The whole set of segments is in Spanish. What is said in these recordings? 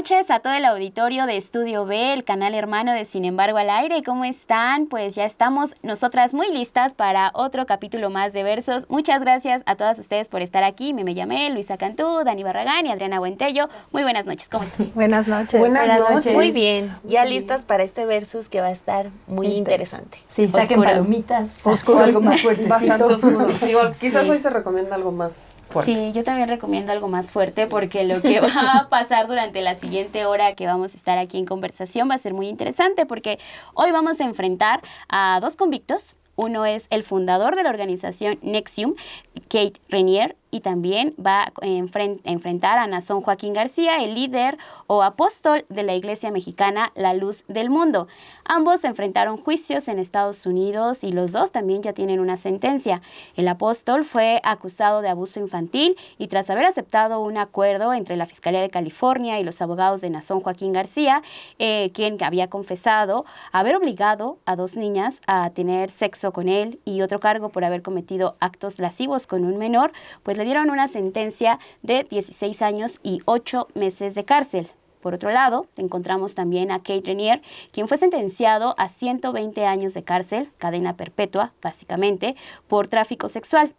noches a todo el auditorio de Estudio B, el canal hermano de Sin embargo al aire. ¿Cómo están? Pues ya estamos nosotras muy listas para otro capítulo más de Versos. Muchas gracias a todas ustedes por estar aquí. Me llamé Luisa Cantú, Dani Barragán y Adriana Buentello. Muy buenas noches. ¿Cómo están? Buenas noches. Buenas noches. Muy bien. Ya listas para este Versus que va a estar muy interesante. Sí, saquen palomitas. Oscuro, algo más fuerte. Bastante oscuro. Sí, quizás hoy se recomienda algo más fuerte. Sí, yo también recomiendo algo más fuerte porque lo que va a pasar durante la siguiente hora que vamos a estar aquí en conversación va a ser muy interesante porque hoy vamos a enfrentar a dos convictos. Uno es el fundador de la organización NXIVM, Keith Raniere, y también va a enfrentar a Nazón Joaquín García, el líder o apóstol de la Iglesia Mexicana La Luz del Mundo. Ambos enfrentaron juicios en Estados Unidos y los dos también ya tienen una sentencia. El apóstol fue acusado de abuso infantil y tras haber aceptado un acuerdo entre la Fiscalía de California y los abogados de Nazón Joaquín García, quien había confesado haber obligado a dos niñas a tener sexo con él y otro cargo por haber cometido actos lascivos con un menor, pues le dieron una sentencia de 16 años y 8 meses de cárcel. Por otro lado, encontramos también a Keith Raniere, quien fue sentenciado a 120 años de cárcel, cadena perpetua, básicamente, por tráfico sexual.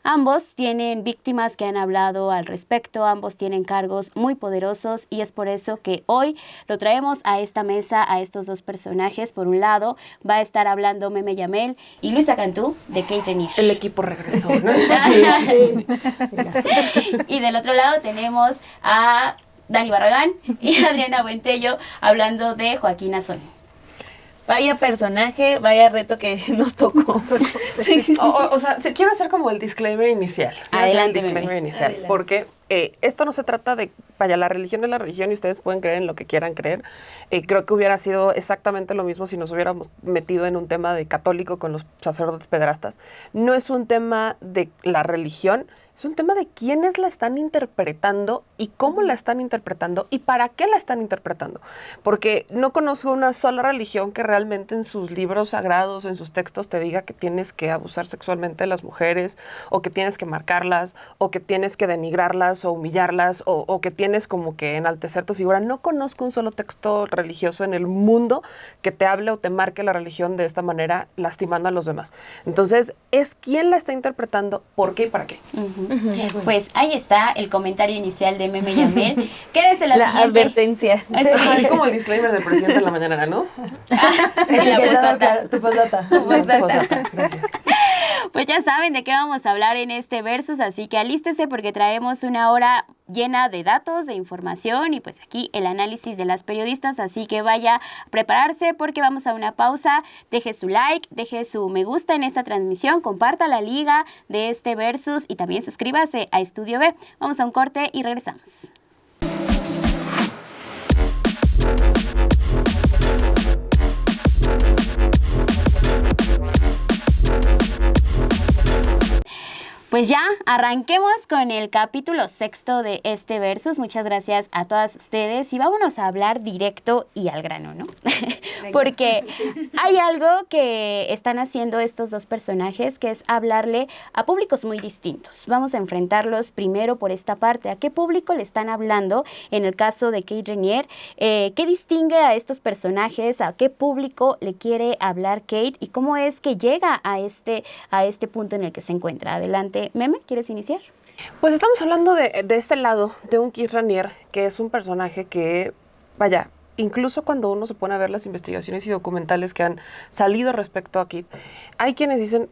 Ambos tienen víctimas que han hablado al respecto, ambos tienen cargos muy poderosos y es por eso que hoy lo traemos a esta mesa a estos dos personajes. Por un lado va a estar hablando Meme Yamel y Luisa Cantú de Keith Raniere. El equipo regresó, ¿no? Y del otro lado tenemos a Dani Barragán y Adriana Buentello hablando de Joaquín Nazón. Vaya personaje, vaya reto que nos tocó. Sí. O sea, quiero hacer como el disclaimer inicial. Adelante, Adelante. Porque esto no se trata de, vaya, la religión es la religión y ustedes pueden creer en lo que quieran creer. Creo que hubiera sido exactamente lo mismo si nos hubiéramos metido en un tema de católico con los sacerdotes pederastas. No es un tema de la religión, es un tema de quiénes la están interpretando y cómo la están interpretando y para qué la están interpretando. Porque no conozco una sola religión que realmente en sus libros sagrados o en sus textos te diga que tienes que abusar sexualmente de las mujeres o que tienes que marcarlas o que tienes que denigrarlas o humillarlas o que tienes como que enaltecer tu figura. No conozco un solo texto religioso en el mundo que te hable o te marque la religión de esta manera, lastimando a los demás. Entonces, es quién la está interpretando, por qué y para qué. Pues ahí está el comentario inicial de Meme Yamel. Quédese la siguiente. Advertencia. Es como el disclaimer del presidente en la mañana, ¿no? La postdata. Tu postdata. Gracias. Pues ya saben de qué vamos a hablar en este Versus, así que alístese porque traemos una hora llena de datos, de información y pues aquí el análisis de las periodistas, así que vaya a prepararse porque vamos a una pausa. Deje su like, deje su me gusta en esta transmisión, comparta la liga de este Versus y también suscríbase a Estudio B. Vamos a un corte y regresamos. Pues ya, arranquemos con el capítulo 6 de este Versus. Muchas gracias a todas ustedes y vámonos a hablar directo y al grano, ¿no? Porque hay algo que están haciendo estos dos personajes que es hablarle a públicos muy distintos. Vamos a enfrentarlos primero por esta parte. ¿A qué público le están hablando en el caso de Keith Raniere? ¿Qué distingue a estos personajes? ¿A qué público le quiere hablar Keith? ¿Y cómo es que llega a este punto en el que se encuentra? Adelante. Meme, ¿quieres iniciar? Pues estamos hablando de este lado, de un Keith Raniere, que es un personaje que, vaya, incluso cuando uno se pone a ver las investigaciones y documentales que han salido respecto a Keith, hay quienes dicen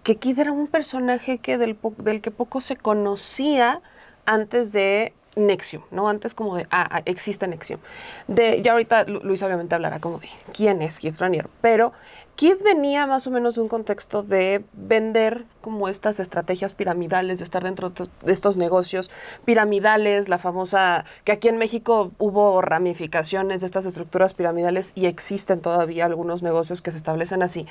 que Keith era un personaje que del que poco se conocía antes de NXIVM, ¿no? Antes como de, existe NXIVM. Ya ahorita Luis obviamente hablará como de quién es Keith Raniere, pero Keith venía más o menos de un contexto de vender como estas estrategias piramidales, de estar dentro de estos negocios piramidales, la famosa, que aquí en México hubo ramificaciones de estas estructuras piramidales y existen todavía algunos negocios que se establecen así,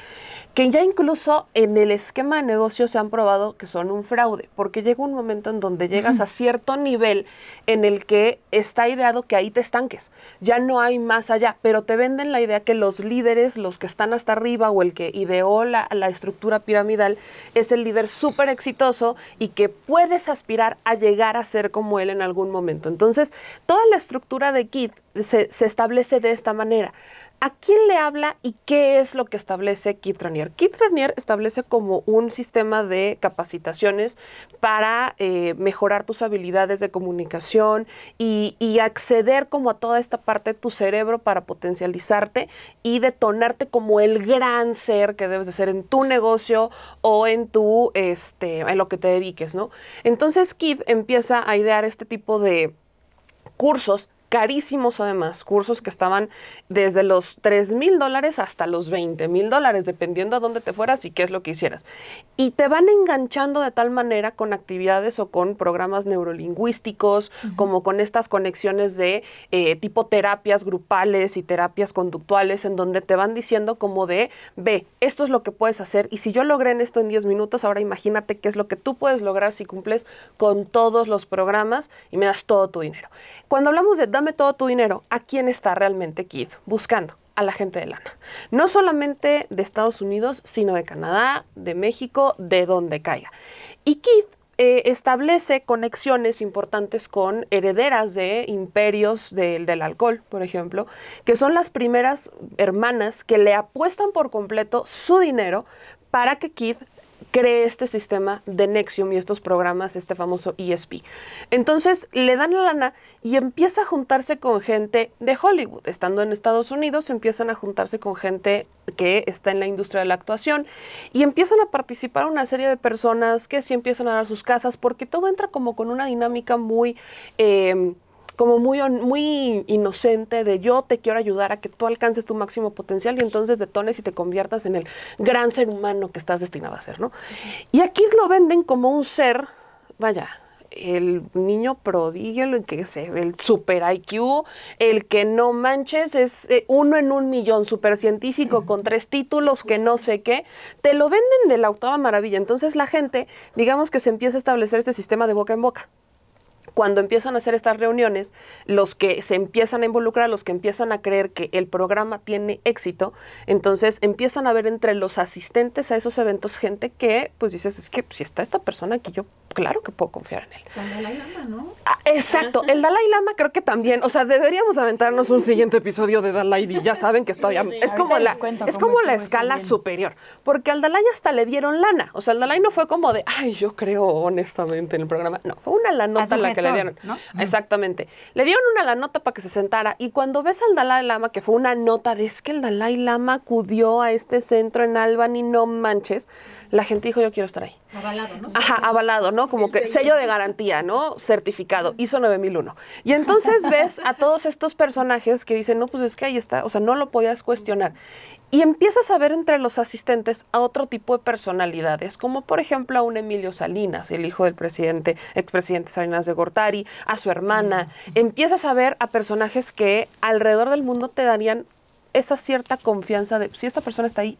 que ya incluso en el esquema de negocio se han probado que son un fraude, porque llega un momento en donde llegas a cierto nivel en el que está ideado que ahí te estanques, ya no hay más allá, pero te venden la idea que los líderes, los que están hasta arriba o el que ideó la estructura piramidal, es el líder súper exitoso y que puedes aspirar a llegar a ser como él en algún momento. Entonces, toda la estructura de Keith se establece de esta manera. ¿A quién le habla y qué es lo que establece Keith Raniere? Keith Raniere establece como un sistema de capacitaciones para mejorar tus habilidades de comunicación y acceder como a toda esta parte de tu cerebro para potencializarte y detonarte como el gran ser que debes de ser en tu negocio o en en lo que te dediques, ¿no? Entonces Keith empieza a idear este tipo de cursos carísimos además, cursos que estaban desde los $3,000 hasta los $20,000, dependiendo a dónde te fueras y qué es lo que hicieras. Y te van enganchando de tal manera con actividades o con programas neurolingüísticos, como con estas conexiones de tipo terapias grupales y terapias conductuales, en donde te van diciendo como de, ve, esto es lo que puedes hacer, y si yo logré en esto en 10 minutos, ahora imagínate qué es lo que tú puedes lograr si cumples con todos los programas y me das todo tu dinero. Cuando hablamos de dame todo tu dinero, ¿a quién está realmente Keith buscando? A la gente de lana. No solamente de Estados Unidos, sino de Canadá, de México, de donde caiga. Y Keith establece conexiones importantes con herederas de imperios del alcohol, por ejemplo, que son las primeras hermanas que le apuestan por completo su dinero para que Keith cree este sistema de Nexium y estos programas, este famoso ESP. Entonces le dan la lana y empieza a juntarse con gente de Hollywood. Estando en Estados Unidos, empiezan a juntarse con gente que está en la industria de la actuación y empiezan a participar una serie de personas que sí empiezan a dar sus casas, porque todo entra como con una dinámica muy muy inocente de yo te quiero ayudar a que tú alcances tu máximo potencial y entonces detones y te conviertas en el gran ser humano que estás destinado a ser, ¿no? Y aquí lo venden como un ser, vaya, el niño prodigio, el que es el super IQ, el que no manches, es 1 en 1,000,000, super científico con 3 títulos, que no sé qué, te lo venden de la octava maravilla. Entonces la gente, digamos que se empieza a establecer este sistema de boca en boca. Cuando empiezan a hacer estas reuniones, los que se empiezan a involucrar, los que empiezan a creer que el programa tiene éxito, entonces empiezan a ver entre los asistentes a esos eventos gente que, pues dices, es que si está esta persona aquí, yo claro que puedo confiar en él. El Dalai Lama, ¿no? Ah, exacto, el Dalai Lama creo que también, o sea, deberíamos aventarnos un siguiente episodio de Dalai y ya saben que estoy, es como la escala superior, porque al Dalai hasta le dieron lana, o sea, el Dalai no fue como de, ay, yo creo honestamente en el programa, no, fue una lanota la que le dieron, ¿no? Exactamente, le dieron una lanota para que se sentara y cuando ves al Dalai Lama, que fue una nota de es que el Dalai Lama acudió a este centro en Albany, no manches, la gente dijo, yo quiero estar ahí. Avalado, ¿no? Ajá, avalado, ¿no? Como que sello de garantía, ¿no? Certificado, ISO 9001. Y entonces ves a todos estos personajes que dicen, no, pues es que ahí está, o sea, no lo podías cuestionar. Y empiezas a ver entre los asistentes a otro tipo de personalidades, como por ejemplo a un Emilio Salinas, el hijo del expresidente Salinas de Gortari, a su hermana. Empiezas a ver a personajes que alrededor del mundo te darían esa cierta confianza de, si esta persona está ahí,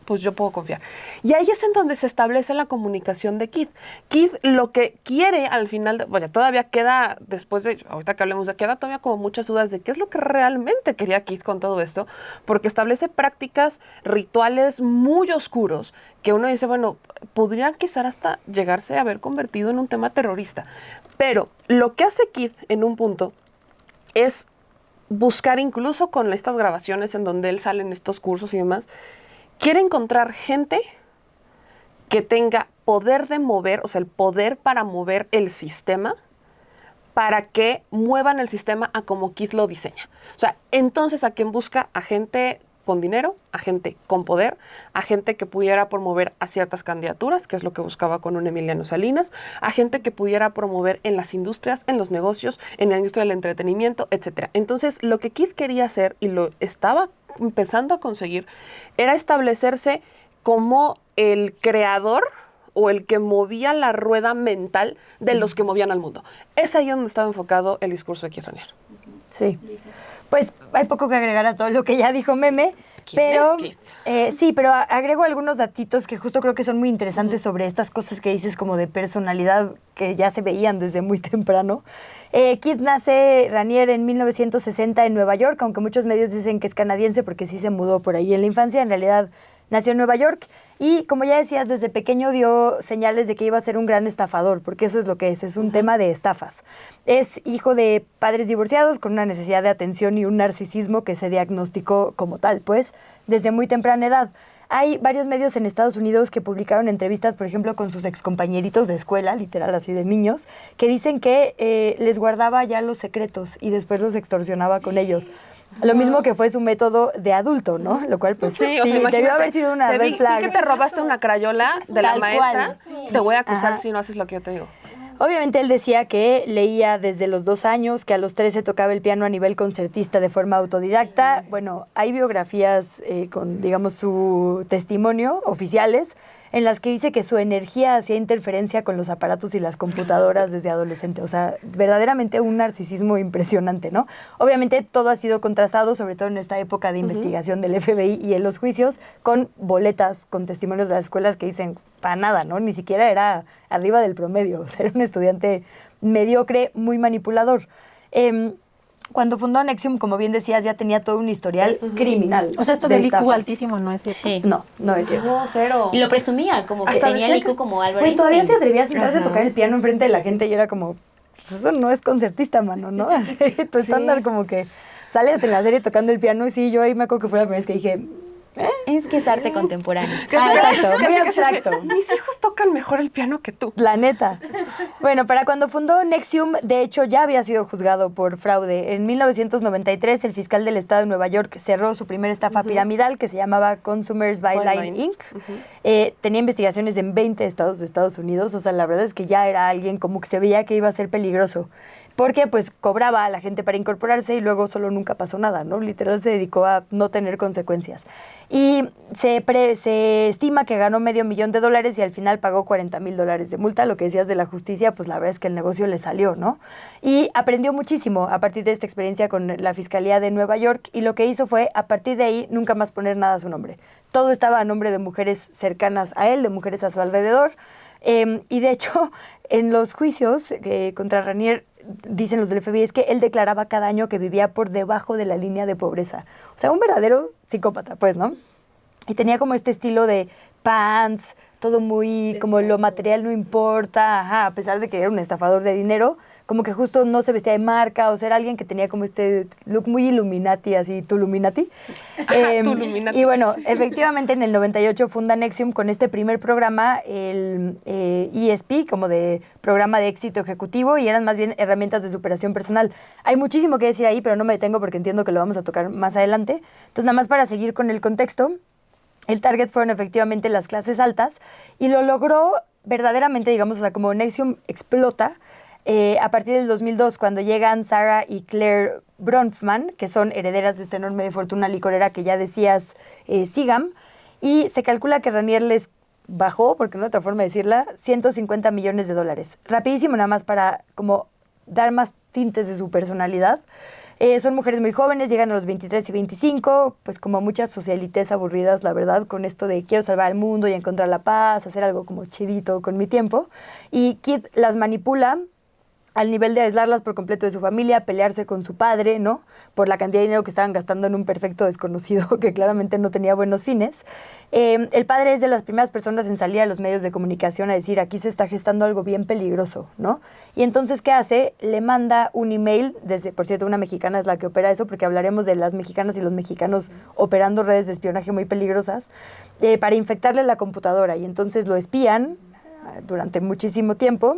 pues yo puedo confiar. Y ahí es en donde se establece la comunicación de Keith. Keith lo que quiere al final, bueno, todavía queda, después de, ahorita que hablemos de, queda todavía como muchas dudas de qué es lo que realmente quería Keith con todo esto, porque establece prácticas, rituales muy oscuros, que uno dice, bueno, podría quizás hasta llegarse a haber convertido en un tema terrorista. Pero lo que hace Keith en un punto es buscar, incluso con estas grabaciones en donde él sale en estos cursos y demás, quiere encontrar gente que tenga poder de mover, o sea, el poder para mover el sistema, para que muevan el sistema a como Keith lo diseña. O sea, entonces, ¿a quién busca? A gente con dinero, a gente con poder, a gente que pudiera promover a ciertas candidaturas, que es lo que buscaba con un Emiliano Salinas, a gente que pudiera promover en las industrias, en los negocios, en la industria del entretenimiento, etcétera. Entonces, lo que Keith quería hacer, y lo estaba empezando a conseguir, era establecerse como el creador o el que movía la rueda mental de los que movían al mundo. Es ahí donde estaba enfocado el discurso de Keith Raniere. Sí. Pues hay poco que agregar a todo lo que ya dijo Meme. Pero, sí, pero agrego algunos datitos que justo creo que son muy interesantes sobre estas cosas que dices como de personalidad que ya se veían desde muy temprano. Keith nace, Raniere, en 1960 en Nueva York, aunque muchos medios dicen que es canadiense porque sí se mudó por ahí en la infancia. En realidad nació en Nueva York y, como ya decías, desde pequeño dio señales de que iba a ser un gran estafador, porque eso es lo que es un tema de estafas. Es hijo de padres divorciados con una necesidad de atención y un narcisismo que se diagnosticó como tal, pues, desde muy temprana edad. Hay varios medios en Estados Unidos que publicaron entrevistas, por ejemplo, con sus excompañeritos de escuela, literal así de niños, que dicen que les guardaba ya los secretos y después los extorsionaba con ellos. Lo mismo que fue su método de adulto, ¿no? Lo cual, pues, sí, debió haber sido una red flag. Vi que te robaste una crayola de la Tal maestra, cual. te voy a acusar Ajá. si no haces lo que yo te digo. Obviamente él decía que leía desde los 2 años, que a los 13 tocaba el piano a nivel concertista de forma autodidacta. Bueno, hay biografías con, digamos, su testimonio oficiales en las que dice que su energía hacía interferencia con los aparatos y las computadoras desde adolescente. O sea, verdaderamente un narcisismo impresionante, ¿no? Obviamente todo ha sido contrastado, sobre todo en esta época de investigación del FBI y en los juicios, con boletas, con testimonios de las escuelas que dicen, para nada, ¿no? Ni siquiera era arriba del promedio. O sea, era un estudiante mediocre, muy manipulador. Cuando fundó Nexium, como bien decías, ya tenía todo un historial criminal. O sea, esto de del IQ estafas. altísimo no es cierto. Sí. No es cierto. No, cero. Y lo presumía, como que Hasta tenía el decía que IQ como Albert Güey, todavía se Einstein. atrevía a sentarse a tocar el piano enfrente de la gente y era como, pues eso no es concertista, mano, ¿no? Así, tu estándar como que sales en la serie tocando el piano y sí, yo ahí me acuerdo que fue la primera vez que dije, Es que es arte contemporáneo. exacto, muy Casi, abstracto. mis hijos tocan mejor el piano que tú. La neta. Bueno, para cuando fundó Nexium, de hecho, ya había sido juzgado por fraude. En 1993, el fiscal del estado de Nueva York cerró su primera estafa piramidal que se llamaba Consumers Byline Inc. Tenía investigaciones en 20 estados de Estados Unidos. O sea, la verdad es que ya era alguien como que se veía que iba a ser peligroso. Porque pues cobraba a la gente para incorporarse y luego solo nunca pasó nada, ¿no? Literal se dedicó a no tener consecuencias. Y se estima que ganó $500,000 y al final pagó $40,000 de multa. Lo que decías de la justicia, pues la verdad es que el negocio le salió, ¿no? Y aprendió muchísimo a partir de esta experiencia con la Fiscalía de Nueva York y lo que hizo fue, a partir de ahí, nunca más poner nada a su nombre. Todo estaba a nombre de mujeres cercanas a él, de mujeres a su alrededor. Y de hecho, en los juicios contra Raniere, dicen los del FBI, es que él declaraba cada año que vivía por debajo de la línea de pobreza. O sea, un verdadero psicópata, pues, ¿no? Y tenía como este estilo de pants, todo muy, como lo material no importa, ajá, a pesar de que era un estafador de dinero, como que justo no se vestía de marca, o sea, era alguien que tenía como este look muy Illuminati, así, tu Illuminati. Tu Illuminati. Y bueno, efectivamente en el 98 funda Nexium con este primer programa, el ESP, como de programa de éxito ejecutivo, y eran más bien herramientas de superación personal. Hay muchísimo que decir ahí, pero no me detengo porque entiendo que lo vamos a tocar más adelante. Entonces, nada más para seguir con el contexto, el target fueron efectivamente las clases altas, y lo logró verdaderamente, digamos, o sea, como Nexium explota, a partir del 2002, cuando llegan Sarah y Claire Bronfman, que son herederas de esta enorme fortuna licorera que ya decías, Seagram, y se calcula que Raniere les bajó, porque no hay otra forma de decirla, $150 millones. Rapidísimo, nada más para como dar más tintes de su personalidad. Son mujeres muy jóvenes, llegan a los 23 y 25, pues como muchas socialites aburridas, la verdad, con esto de quiero salvar al mundo y encontrar la paz, hacer algo como chidito con mi tiempo. Y Kid las manipula al nivel de aislarlas por completo de su familia, pelearse con su padre, ¿no? Por la cantidad de dinero que estaban gastando en un perfecto desconocido que claramente no tenía buenos fines. El padre es de las primeras personas en salir a los medios de comunicación a decir, aquí se está gestando algo bien peligroso, ¿no? Y entonces, ¿qué hace? Le manda un email, desde, por cierto, una mexicana es la que opera eso, porque hablaremos de las mexicanas y los mexicanos operando redes de espionaje muy peligrosas, para infectarle la computadora. Y entonces lo espían durante muchísimo tiempo,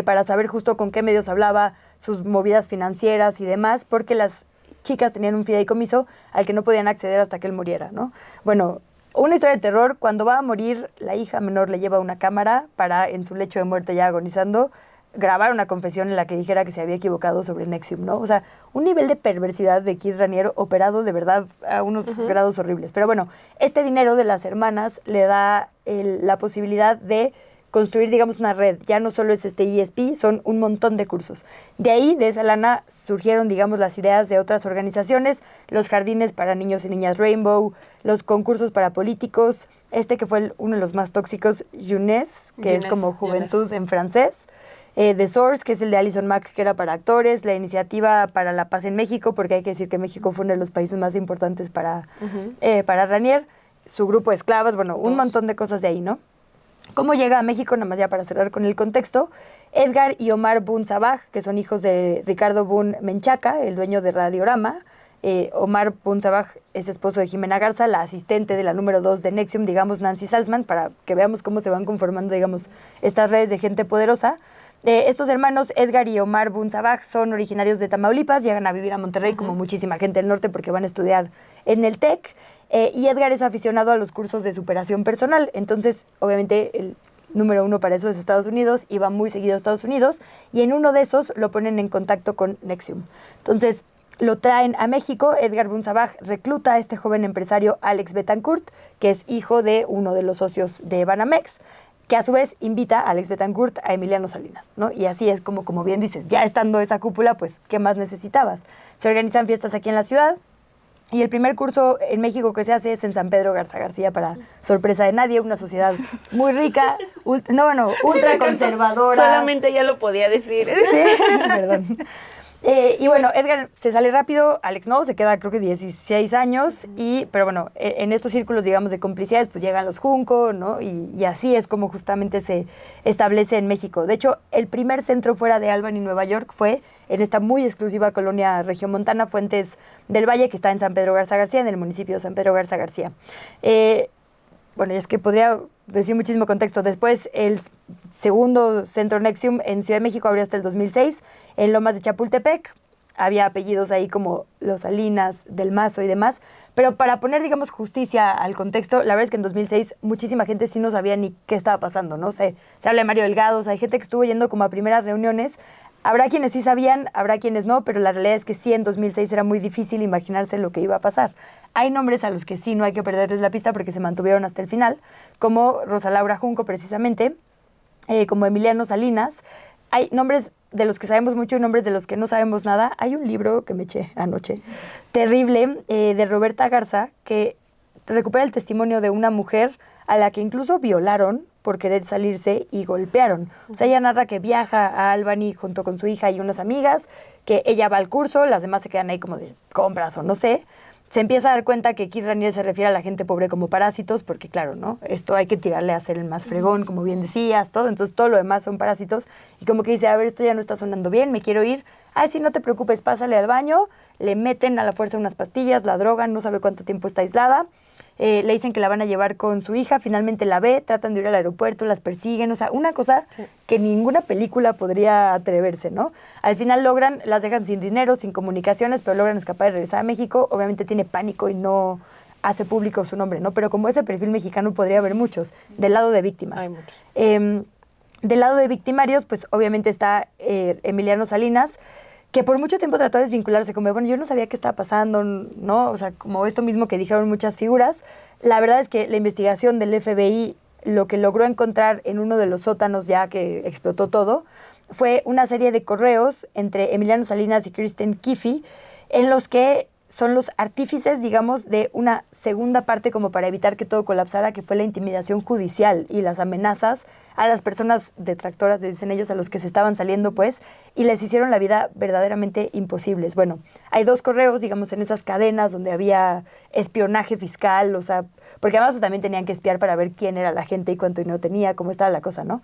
para saber justo con qué medios hablaba, sus movidas financieras y demás, porque las chicas tenían un fideicomiso al que no podían acceder hasta que él muriera, ¿no? Bueno, una historia de terror. Cuando va a morir, la hija menor le lleva una cámara para, en su lecho de muerte ya agonizando, grabar una confesión en la que dijera que se había equivocado sobre Nexium, ¿no? O sea, un nivel de perversidad de Keith Raniere operado de verdad a unos grados horribles. Pero bueno, este dinero de las hermanas le da la posibilidad de construir, digamos, una red. Ya no solo es este ESP, son un montón de cursos. De ahí, de esa lana, surgieron, digamos, las ideas de otras organizaciones, los jardines para niños y niñas Rainbow, los concursos para políticos, que fue uno de los más tóxicos, Jeunesse, que es como juventud en francés, The Source, que es el de Alison Mack, que era para actores, la Iniciativa para la Paz en México, porque hay que decir que México fue uno de los países más importantes para Ranier, su grupo de esclavas, bueno, un montón de cosas de ahí, ¿no? ¿Cómo llega a México? Nada más ya para cerrar con el contexto. Edgar y Omar Boone Sabaj, que son hijos de Ricardo Boone Menchaca, el dueño de Radiorama. Omar Boone Sabaj es esposo de Jimena Garza, la asistente de la número 2 de Nexium, digamos, Nancy Salzman, para que veamos cómo se van conformando, digamos, estas redes de gente poderosa. Estos hermanos, Edgar y Omar Boone Sabaj, son originarios de Tamaulipas, llegan a vivir a Monterrey como muchísima gente del norte porque van a estudiar en el TEC. Y Edgar es aficionado a los cursos de superación personal. Entonces, obviamente, el número 1 para eso es Estados Unidos y va muy seguido a Estados Unidos. Y en uno de esos lo ponen en contacto con Nexium. Entonces, lo traen a México. Edgar Boone Sabaj recluta a este joven empresario Alex Betancourt, que es hijo de uno de los socios de Banamex, que a su vez invita a Alex Betancourt a Emiliano Salinas, ¿no? Y así es como bien dices, ya estando esa cúpula, pues, ¿qué más necesitabas? Se organizan fiestas aquí en la ciudad. Y el primer curso en México que se hace es en San Pedro Garza García, para sorpresa de nadie, una sociedad muy rica, ultra conservadora. Solamente ella lo podía decir. Sí, perdón. Y bueno, Edgar se sale rápido, Alex no, se queda creo que 16 años, pero bueno, en estos círculos, digamos, de complicidades, pues llegan los Junco, ¿no? Y así es como justamente se establece en México. De hecho, el primer centro fuera de Albany, Nueva York, fue en esta muy exclusiva colonia regiomontana, Fuentes del Valle, que está en San Pedro Garza García, en el municipio de San Pedro Garza García. Bueno, y es que podría decir muchísimo contexto. Después, el segundo centro Nexium en Ciudad de México abrió hasta el 2006, en Lomas de Chapultepec. Había apellidos ahí como Los Salinas, Del Mazo y demás. Pero para poner, digamos, justicia al contexto, la verdad es que en 2006 muchísima gente sí no sabía ni qué estaba pasando, ¿no? Se habla de Mario Delgado, hay gente que estuvo yendo como a primeras reuniones. Habrá quienes sí sabían, habrá quienes no, pero la realidad es que sí, en 2006 era muy difícil imaginarse lo que iba a pasar. Hay nombres a los que sí no hay que perderles la pista porque se mantuvieron hasta el final, como Rosa Laura Junco, precisamente, como Emiliano Salinas. Hay nombres de los que sabemos mucho y nombres de los que no sabemos nada. Hay un libro que me eché anoche, terrible, de Roberta Garza, que recupera el testimonio de una mujer a la que incluso violaron por querer salirse y golpearon. O sea, ella narra que viaja a Albany junto con su hija y unas amigas, que ella va al curso, las demás se quedan ahí como de compras o no sé. Se empieza a dar cuenta que Keith Raniere se refiere a la gente pobre como parásitos, porque claro, ¿no? Esto hay que tirarle a ser el más fregón, como bien decías, todo. Entonces todo lo demás son parásitos. Y como que dice, a ver, esto ya no está sonando bien, me quiero ir. Ay, sí, no te preocupes, pásale al baño. Le meten a la fuerza unas pastillas, la drogan, no sabe cuánto tiempo está aislada. Le dicen que la van a llevar con su hija, finalmente la ve, tratan de ir al aeropuerto, las persiguen, o sea, una cosa que ninguna película podría atreverse, ¿no? Al final logran, las dejan sin dinero, sin comunicaciones, pero logran escapar y regresar a México. Obviamente tiene pánico y no hace público su nombre, ¿no? Pero como ese perfil mexicano podría haber muchos, del lado de víctimas. Hay muchos. Del lado de victimarios, pues obviamente está Emiliano Salinas, que por mucho tiempo trató de desvincularse, como, bueno, yo no sabía qué estaba pasando, ¿no? O sea, como esto mismo que dijeron muchas figuras. La verdad es que la investigación del FBI lo que logró encontrar en uno de los sótanos ya que explotó todo fue una serie de correos entre Emiliano Salinas y Kristen Kiffey, en los que son los artífices, digamos, de una segunda parte como para evitar que todo colapsara, que fue la intimidación judicial y las amenazas a las personas detractoras, dicen ellos, a los que se estaban saliendo, pues, y les hicieron la vida verdaderamente imposibles. Bueno, hay dos correos, digamos, en esas cadenas donde había espionaje fiscal, o sea, porque además pues también tenían que espiar para ver quién era la gente y cuánto dinero tenía, cómo estaba la cosa, ¿no?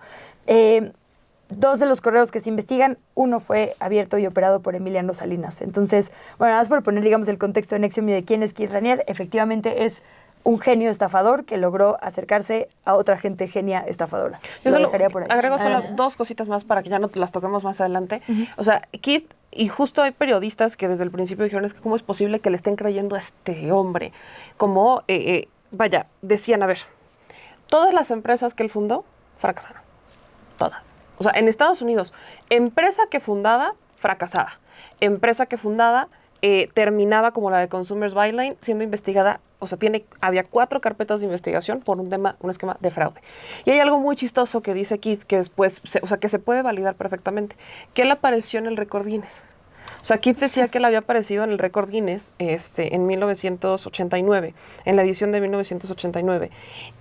Dos de los correos que se investigan, uno fue abierto y operado por Emiliano Salinas. Entonces, bueno, nada más por poner, digamos, el contexto de Nexium y de quién es Keith Raniere, efectivamente es un genio estafador que logró acercarse a otra gente genia estafadora. Yo Lo solo dejaría por ahí. agrego solo dos cositas más para que ya no las toquemos más adelante. O sea, Keith, y justo hay periodistas que desde el principio dijeron, es que cómo es posible que le estén creyendo a este hombre. Como, vaya, decían, a ver, todas las empresas que él fundó fracasaron. Todas. O sea, en Estados Unidos, empresa que fundada, fracasada. Empresa que fundada, terminaba como la de Consumers Byline siendo investigada, o sea, había 4 carpetas de investigación por un esquema de fraude. Y hay algo muy chistoso que dice Keith, que después, que se puede validar perfectamente, que él apareció en el récord Guinness. O sea, Keith decía que él había aparecido en el récord Guinness en 1989, en la edición de 1989.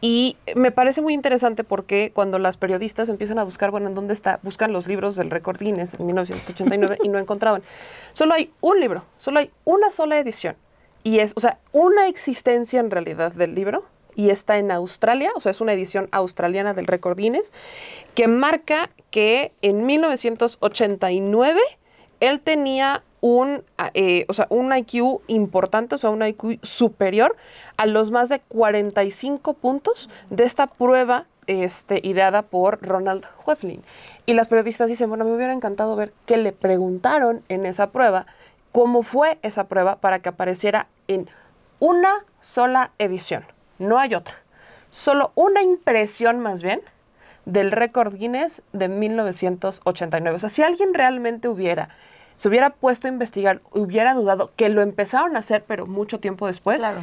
Y me parece muy interesante porque cuando las periodistas empiezan a buscar, bueno, ¿en dónde está? Buscan los libros del récord Guinness en 1989 y no encontraban. Solo hay un libro, solo hay una sola edición. Y es, o sea, una existencia en realidad del libro. Y está en Australia, o sea, es una edición australiana del récord Guinness, que marca que en 1989... él tenía un IQ importante, o sea, un IQ superior a los más de 45 puntos de esta prueba ideada por Ronald Hoeflin. Y las periodistas dicen, bueno, me hubiera encantado ver qué le preguntaron en esa prueba, cómo fue esa prueba para que apareciera en una sola edición. No hay otra. Solo una impresión más bien del récord Guinness de 1989. O sea, si alguien realmente se hubiera puesto a investigar, hubiera dudado, que lo empezaron a hacer, pero mucho tiempo después, Claro.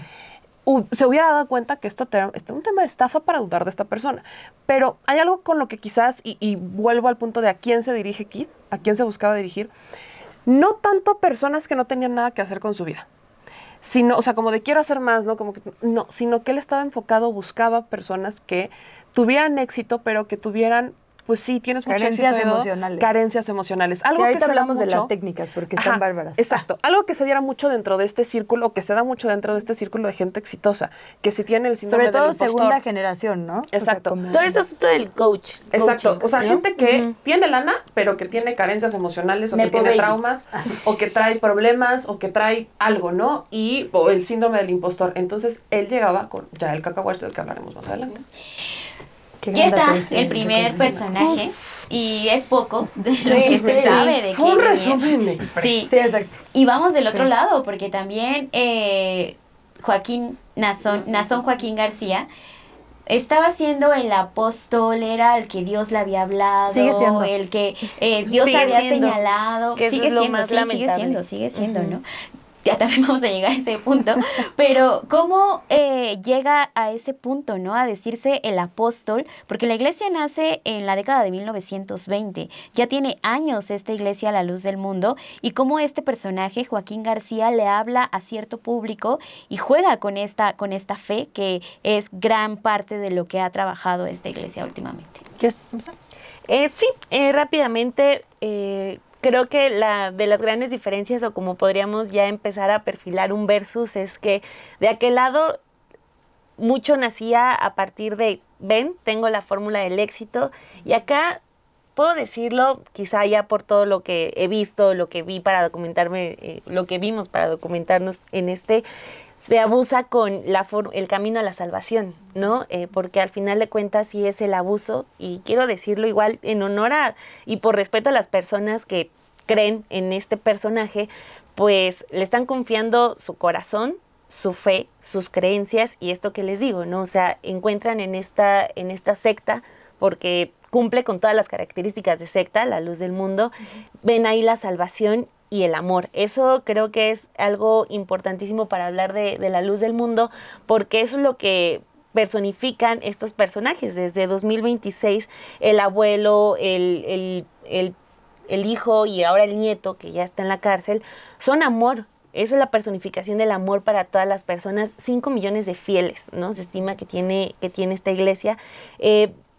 Se hubiera dado cuenta que esto es un tema de estafa para dudar de esta persona. Pero hay algo con lo que quizás, y vuelvo al punto de a quién se dirige Keith, a quién se buscaba dirigir, no tanto personas que no tenían nada que hacer con su vida, sino, o sea, como de quiero hacer más, ¿no? No, sino que él estaba enfocado, buscaba personas que tuvieran éxito, pero que tuvieran, pues sí, tienes mucho Carencias éxito. emocionales. Carencias emocionales. Algo Sí, ahorita que se da hablamos de mucho- las técnicas porque están Ajá, bárbaras. Exacto. Algo que se diera mucho dentro de este círculo, que se da mucho dentro de este círculo de gente exitosa, que si tiene el síndrome Sobre todo del impostor. segunda generación, ¿no? Exacto. Todo este asunto del coach. Exacto, coaching, o sea, ¿no? gente que tiene lana, pero que tiene carencias emocionales, o que Nepo tiene babies. traumas, o que trae problemas, o que trae algo, ¿no? O el síndrome del impostor. Entonces, él llegaba con ya el cacahuate del que hablaremos más adelante. Qué Ya gran está dato ese, el primer Uf. personaje y es poco de lo Sí, que se sí. sabe de Fue un Kate Ryan. resumen express. Sí, Sí, exacto. y vamos del otro Sí. lado, porque también Nazón Joaquín García estaba siendo el apóstol, era el que Dios le había hablado, Sigue siendo. el que Dios Sigue había siendo. señalado. Que eso Sigue es lo siendo, más sí, lamentable. sigue siendo, ¿no? Ya también vamos a llegar a ese punto, pero ¿cómo llega a ese punto, ¿no? A decirse el apóstol, porque la iglesia nace en la década de 1920, ya tiene años esta iglesia a la luz del mundo, y cómo este personaje, Joaquín García, le habla a cierto público y juega con esta fe que es gran parte de lo que ha trabajado esta iglesia últimamente. ¿Quieres empezar? Sí, rápidamente, creo que de las grandes diferencias, o como podríamos ya empezar a perfilar un versus, es que de aquel lado mucho nacía a partir de, ven, tengo la fórmula del éxito, y acá puedo decirlo, quizá ya por todo lo que he visto, lo que vi para documentarme, lo que vimos para documentarnos en se abusa con el camino a la salvación, ¿no? Porque al final de cuentas sí es el abuso, y quiero decirlo igual en honor y por respeto a las personas que creen en este personaje, pues le están confiando su corazón, su fe, sus creencias, y esto que les digo, ¿no? O sea, encuentran en esta secta, porque cumple con todas las características de secta, la luz del mundo, ven ahí la salvación y el amor. Eso creo que es algo importantísimo para hablar de la luz del mundo, porque eso es lo que personifican estos personajes. Desde 2026, el abuelo, el hijo y ahora el nieto, que ya está en la cárcel, son amor. Esa es la personificación del amor para todas las personas. 5 millones de fieles, ¿no? Se estima que tiene esta iglesia.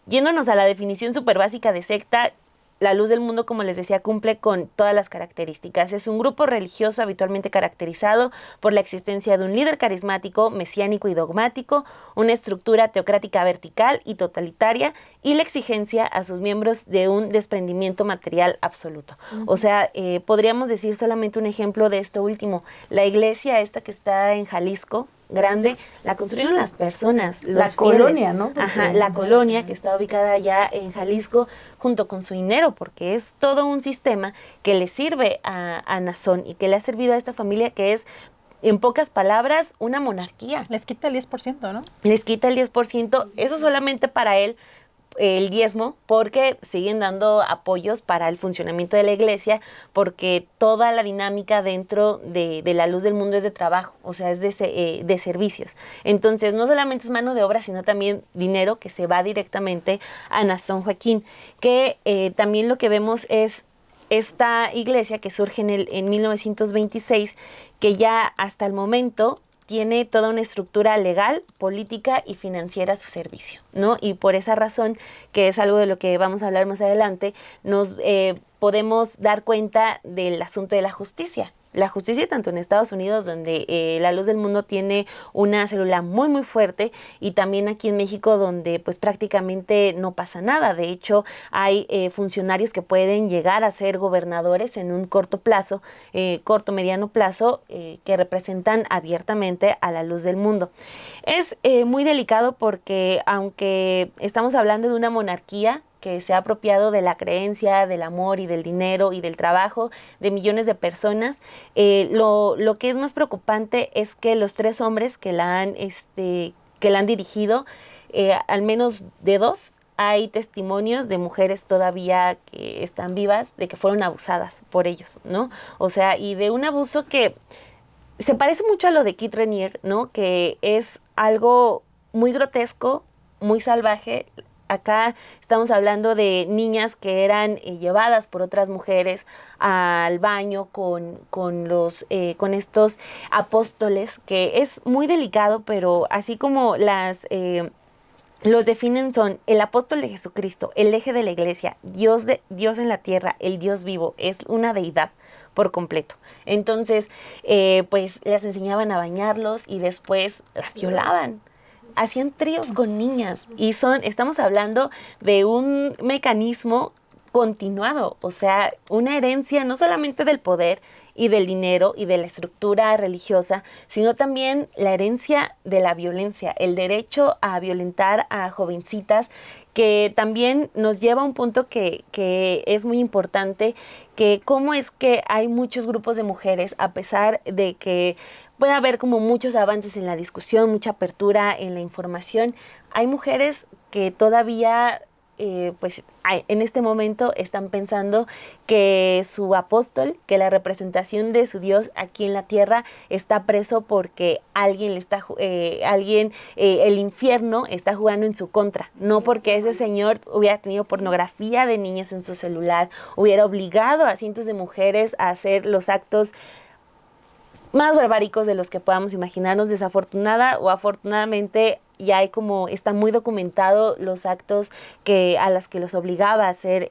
Yéndonos a la definición súper básica de secta, la luz del mundo, como les decía, cumple con todas las características. Es un grupo religioso habitualmente caracterizado por la existencia de un líder carismático, mesiánico y dogmático, una estructura teocrática vertical y totalitaria, y la exigencia a sus miembros de un desprendimiento material absoluto. O sea, podríamos decir solamente un ejemplo de esto último. La iglesia esta que está en Jalisco, grande, la construyeron las personas, los La fieles. colonia, ¿no? Ajá, la colonia que está ubicada allá en Jalisco, junto con su dinero, porque es todo un sistema que le sirve a Nazón y que le ha servido a esta familia, que es, en pocas palabras, una monarquía. Les quita el 10%, ¿no? Les quita el 10%, eso solamente para él, el diezmo, porque siguen dando apoyos para el funcionamiento de la iglesia, porque toda la dinámica dentro de la luz del mundo es de trabajo, o sea, es de servicios. Entonces, no solamente es mano de obra, sino también dinero que se va directamente a Nazón Joaquín, que también lo que vemos es esta iglesia que surge en 1926, que ya hasta el momento tiene toda una estructura legal, política y financiera a su servicio, ¿no? Y por esa razón, que es algo de lo que vamos a hablar más adelante, nos podemos dar cuenta del asunto de la justicia. La justicia tanto en Estados Unidos, donde la luz del mundo tiene una célula muy muy fuerte, y también aquí en México, donde pues prácticamente no pasa nada. De hecho, hay funcionarios que pueden llegar a ser gobernadores en un corto plazo, mediano plazo, que representan abiertamente a la luz del mundo. Es muy delicado porque, aunque estamos hablando de una monarquía que se ha apropiado de la creencia, del amor y del dinero y del trabajo de millones de personas, lo que es más preocupante es que los 3 hombres que la han dirigido, al menos de 2, hay testimonios de mujeres todavía que están vivas, de que fueron abusadas por ellos, ¿no? O sea, y de un abuso que se parece mucho a lo de Kit Renier, ¿no? Que es algo muy grotesco, muy salvaje. Acá estamos hablando de niñas que eran llevadas por otras mujeres al baño con estos apóstoles, que es muy delicado, pero así como los definen, son el apóstol de Jesucristo, el eje de la iglesia, Dios en la tierra, el Dios vivo, es una deidad por completo. Entonces, pues las enseñaban a bañarlos y después las violaban. Hacían tríos con niñas y estamos hablando de un mecanismo continuado, o sea, una herencia no solamente del poder y del dinero y de la estructura religiosa, sino también la herencia de la violencia, el derecho a violentar a jovencitas, que también nos lleva a un punto que es muy importante, que cómo es que hay muchos grupos de mujeres, a pesar de que puede haber como muchos avances en la discusión, mucha apertura en la información, hay mujeres que todavía en este momento están pensando que su apóstol, que la representación de su Dios aquí en la tierra, está preso porque el infierno está jugando en su contra, no porque ese señor hubiera tenido pornografía de niñas en su celular, hubiera obligado a cientos de mujeres a hacer los actos más barbáricos de los que podamos imaginarnos. Desafortunada o afortunadamente, ya está muy documentado los actos a las que los obligaba a hacer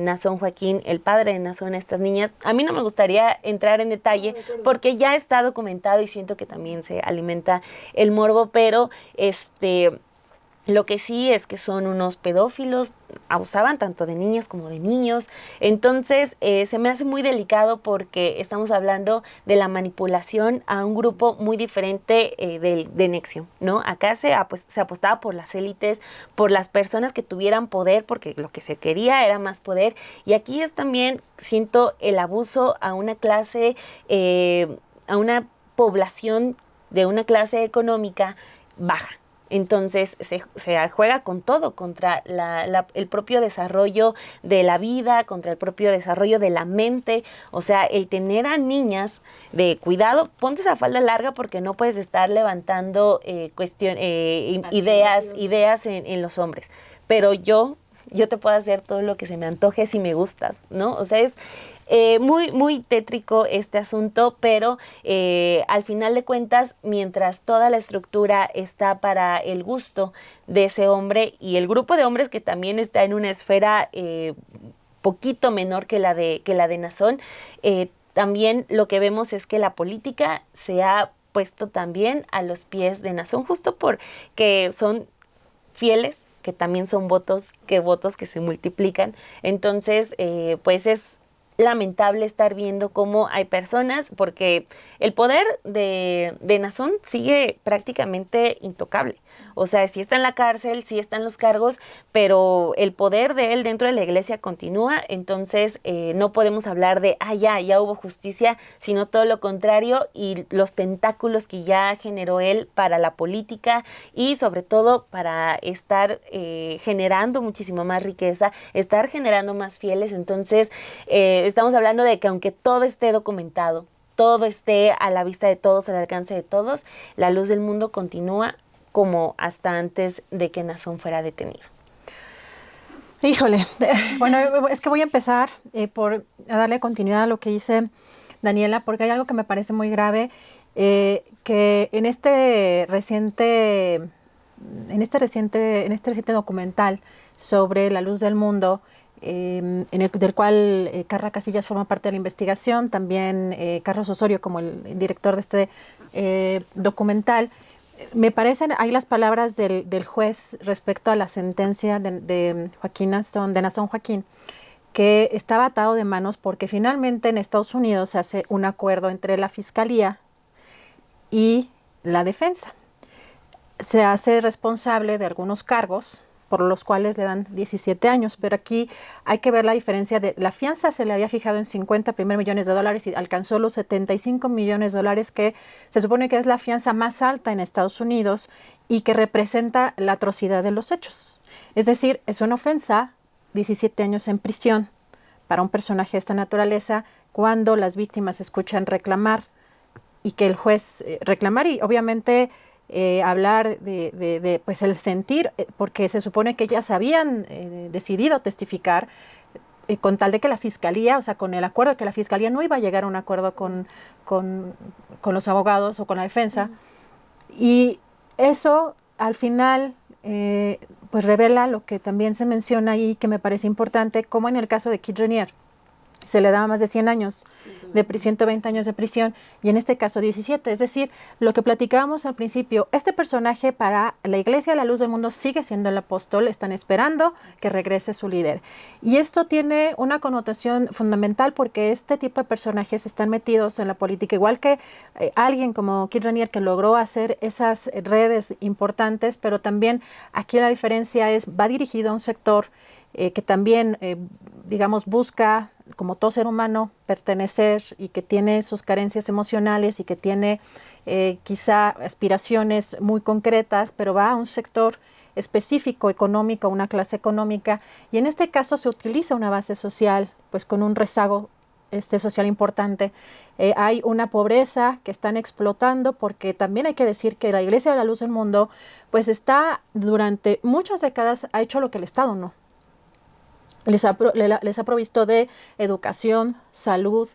Nazón Joaquín, el padre de Nazón, a estas niñas. A mí no me gustaría entrar en detalle porque ya está documentado y siento que también se alimenta el morbo, pero lo que sí es que son unos pedófilos, abusaban tanto de niñas como de niños. Entonces se me hace muy delicado porque estamos hablando de la manipulación a un grupo muy diferente de NXIVM, ¿no? Acá se apostaba por las élites, por las personas que tuvieran poder, porque lo que se quería era más poder. Y aquí es también, siento, el abuso a una clase, a una población de una clase económica baja. Entonces se juega con todo, contra el propio desarrollo de la vida, contra el propio desarrollo de la mente. O sea, el tener a niñas de cuidado, ponte esa falda larga porque no puedes estar levantando ideas en los hombres. Pero yo te puedo hacer todo lo que se me antoje si me gustas, ¿no? O sea, es muy, muy tétrico este asunto, pero al final de cuentas, mientras toda la estructura está para el gusto de ese hombre y el grupo de hombres que también está en una esfera poquito menor que la de Nazón, también lo que vemos es que la política se ha puesto también a los pies de Nazón, justo porque son fieles, que también son votos que se multiplican. Entonces, pues es lamentable estar viendo cómo hay personas, porque el poder de Nazón sigue prácticamente intocable. O sea, sí está en la cárcel, sí están los cargos, pero el poder de él dentro de la iglesia continúa, entonces no podemos hablar de, ya hubo justicia, sino todo lo contrario, y los tentáculos que ya generó él para la política y sobre todo para estar generando muchísimo más riqueza, estar generando más fieles. Entonces estamos hablando de que aunque todo esté documentado, todo esté a la vista de todos, al alcance de todos, la luz del mundo continúa como hasta antes de que Naasón fuera detenido. Híjole, bueno, es que voy a empezar a darle continuidad a lo que dice Daniela, porque hay algo que me parece muy grave, que en este reciente documental sobre la luz del mundo, del cual Carla Casillas forma parte de la investigación, también Carlos Osorio como el director de este documental. Me parecen ahí las palabras del juez respecto a la sentencia de Naasón Joaquín, que estaba atado de manos porque finalmente en Estados Unidos se hace un acuerdo entre la fiscalía y la defensa. Se hace responsable de algunos cargos por los cuales le dan 17 años, pero aquí hay que ver la diferencia de la fianza. Se le había fijado en 50 millones de dólares y alcanzó los 75 millones de dólares, que se supone que es la fianza más alta en Estados Unidos y que representa la atrocidad de los hechos. Es decir, es una ofensa, 17 años en prisión para un personaje de esta naturaleza, cuando las víctimas escuchan reclamar y que el juez reclamar y obviamente hablar de pues el sentir, porque se supone que ellas habían decidido testificar con tal de que la fiscalía, o sea, con el acuerdo de que la fiscalía no iba a llegar a un acuerdo con los abogados o con la defensa. Y eso al final pues revela lo que también se menciona ahí, que me parece importante, como en el caso de Kid Renier se le daba más de 100 años de prisión, 120 años de prisión, y en este caso 17. Es decir, lo que platicábamos al principio, este personaje para la Iglesia de la Luz del Mundo sigue siendo el apóstol, están esperando que regrese su líder. Y esto tiene una connotación fundamental porque este tipo de personajes están metidos en la política, igual que alguien como Kid Renier, que logró hacer esas redes importantes, pero también aquí la diferencia va dirigido a un sector que también, digamos, busca, como todo ser humano, pertenecer y que tiene sus carencias emocionales y que tiene quizá aspiraciones muy concretas, pero va a un sector específico económico, una clase económica, y en este caso se utiliza una base social, pues con un rezago social importante. Hay una pobreza que están explotando, porque también hay que decir que la Iglesia de la Luz del Mundo, pues durante muchas décadas ha hecho lo que el Estado no. Les ha provisto de educación, salud,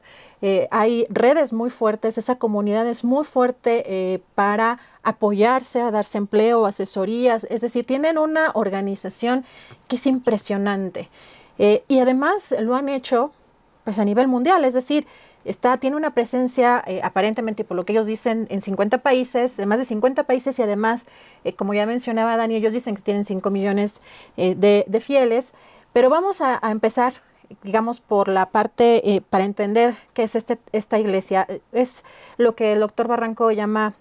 hay redes muy fuertes, esa comunidad es muy fuerte para apoyarse, a darse empleo, asesorías, es decir, tienen una organización que es impresionante. Y además lo han hecho pues a nivel mundial, es decir, tiene una presencia aparentemente, por lo que ellos dicen, en 50 países, en más de 50 países, y además, como ya mencionaba Dani, ellos dicen que tienen 5 millones de fieles. Pero vamos a empezar, digamos, por la parte, para entender qué es esta iglesia. Es lo que el doctor Barranco llama,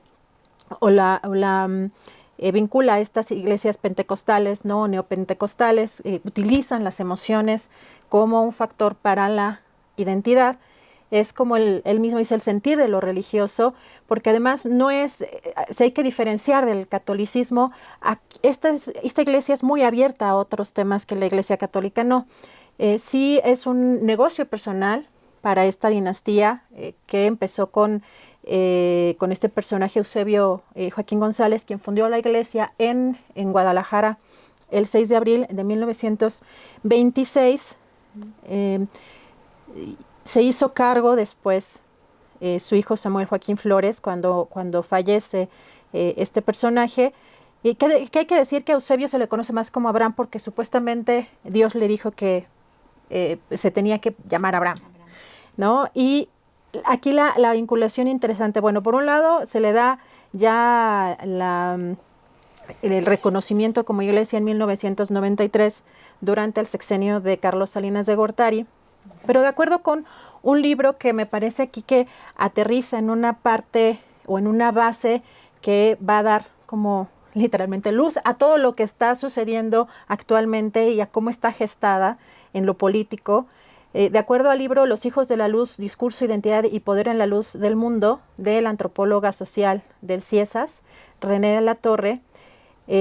vincula a estas iglesias pentecostales, ¿no? Neopentecostales, utilizan las emociones como un factor para la identidad. Es como él mismo dice, el sentir de lo religioso, porque además si hay que diferenciar del catolicismo, esta iglesia es muy abierta a otros temas que la Iglesia Católica no. Sí es un negocio personal para esta dinastía que empezó con este personaje Eusebio Joaquín González, quien fundó la iglesia en Guadalajara el 6 de abril de 1926. Se hizo cargo después su hijo Samuel Joaquín Flores cuando fallece este personaje. Y que hay que decir que a Eusebio se le conoce más como Abraham porque supuestamente Dios le dijo que se tenía que llamar Abraham, ¿no? Y aquí la vinculación interesante, bueno, por un lado se le da ya el reconocimiento como iglesia en 1993 durante el sexenio de Carlos Salinas de Gortari, pero de acuerdo con un libro que me parece aquí que aterriza en una parte o en una base que va a dar como literalmente luz a todo lo que está sucediendo actualmente y a cómo está gestada en lo político. De acuerdo al libro Los hijos de la luz, discurso, identidad y poder en la luz del mundo, de la antropóloga social del CIESAS, René de la Torre,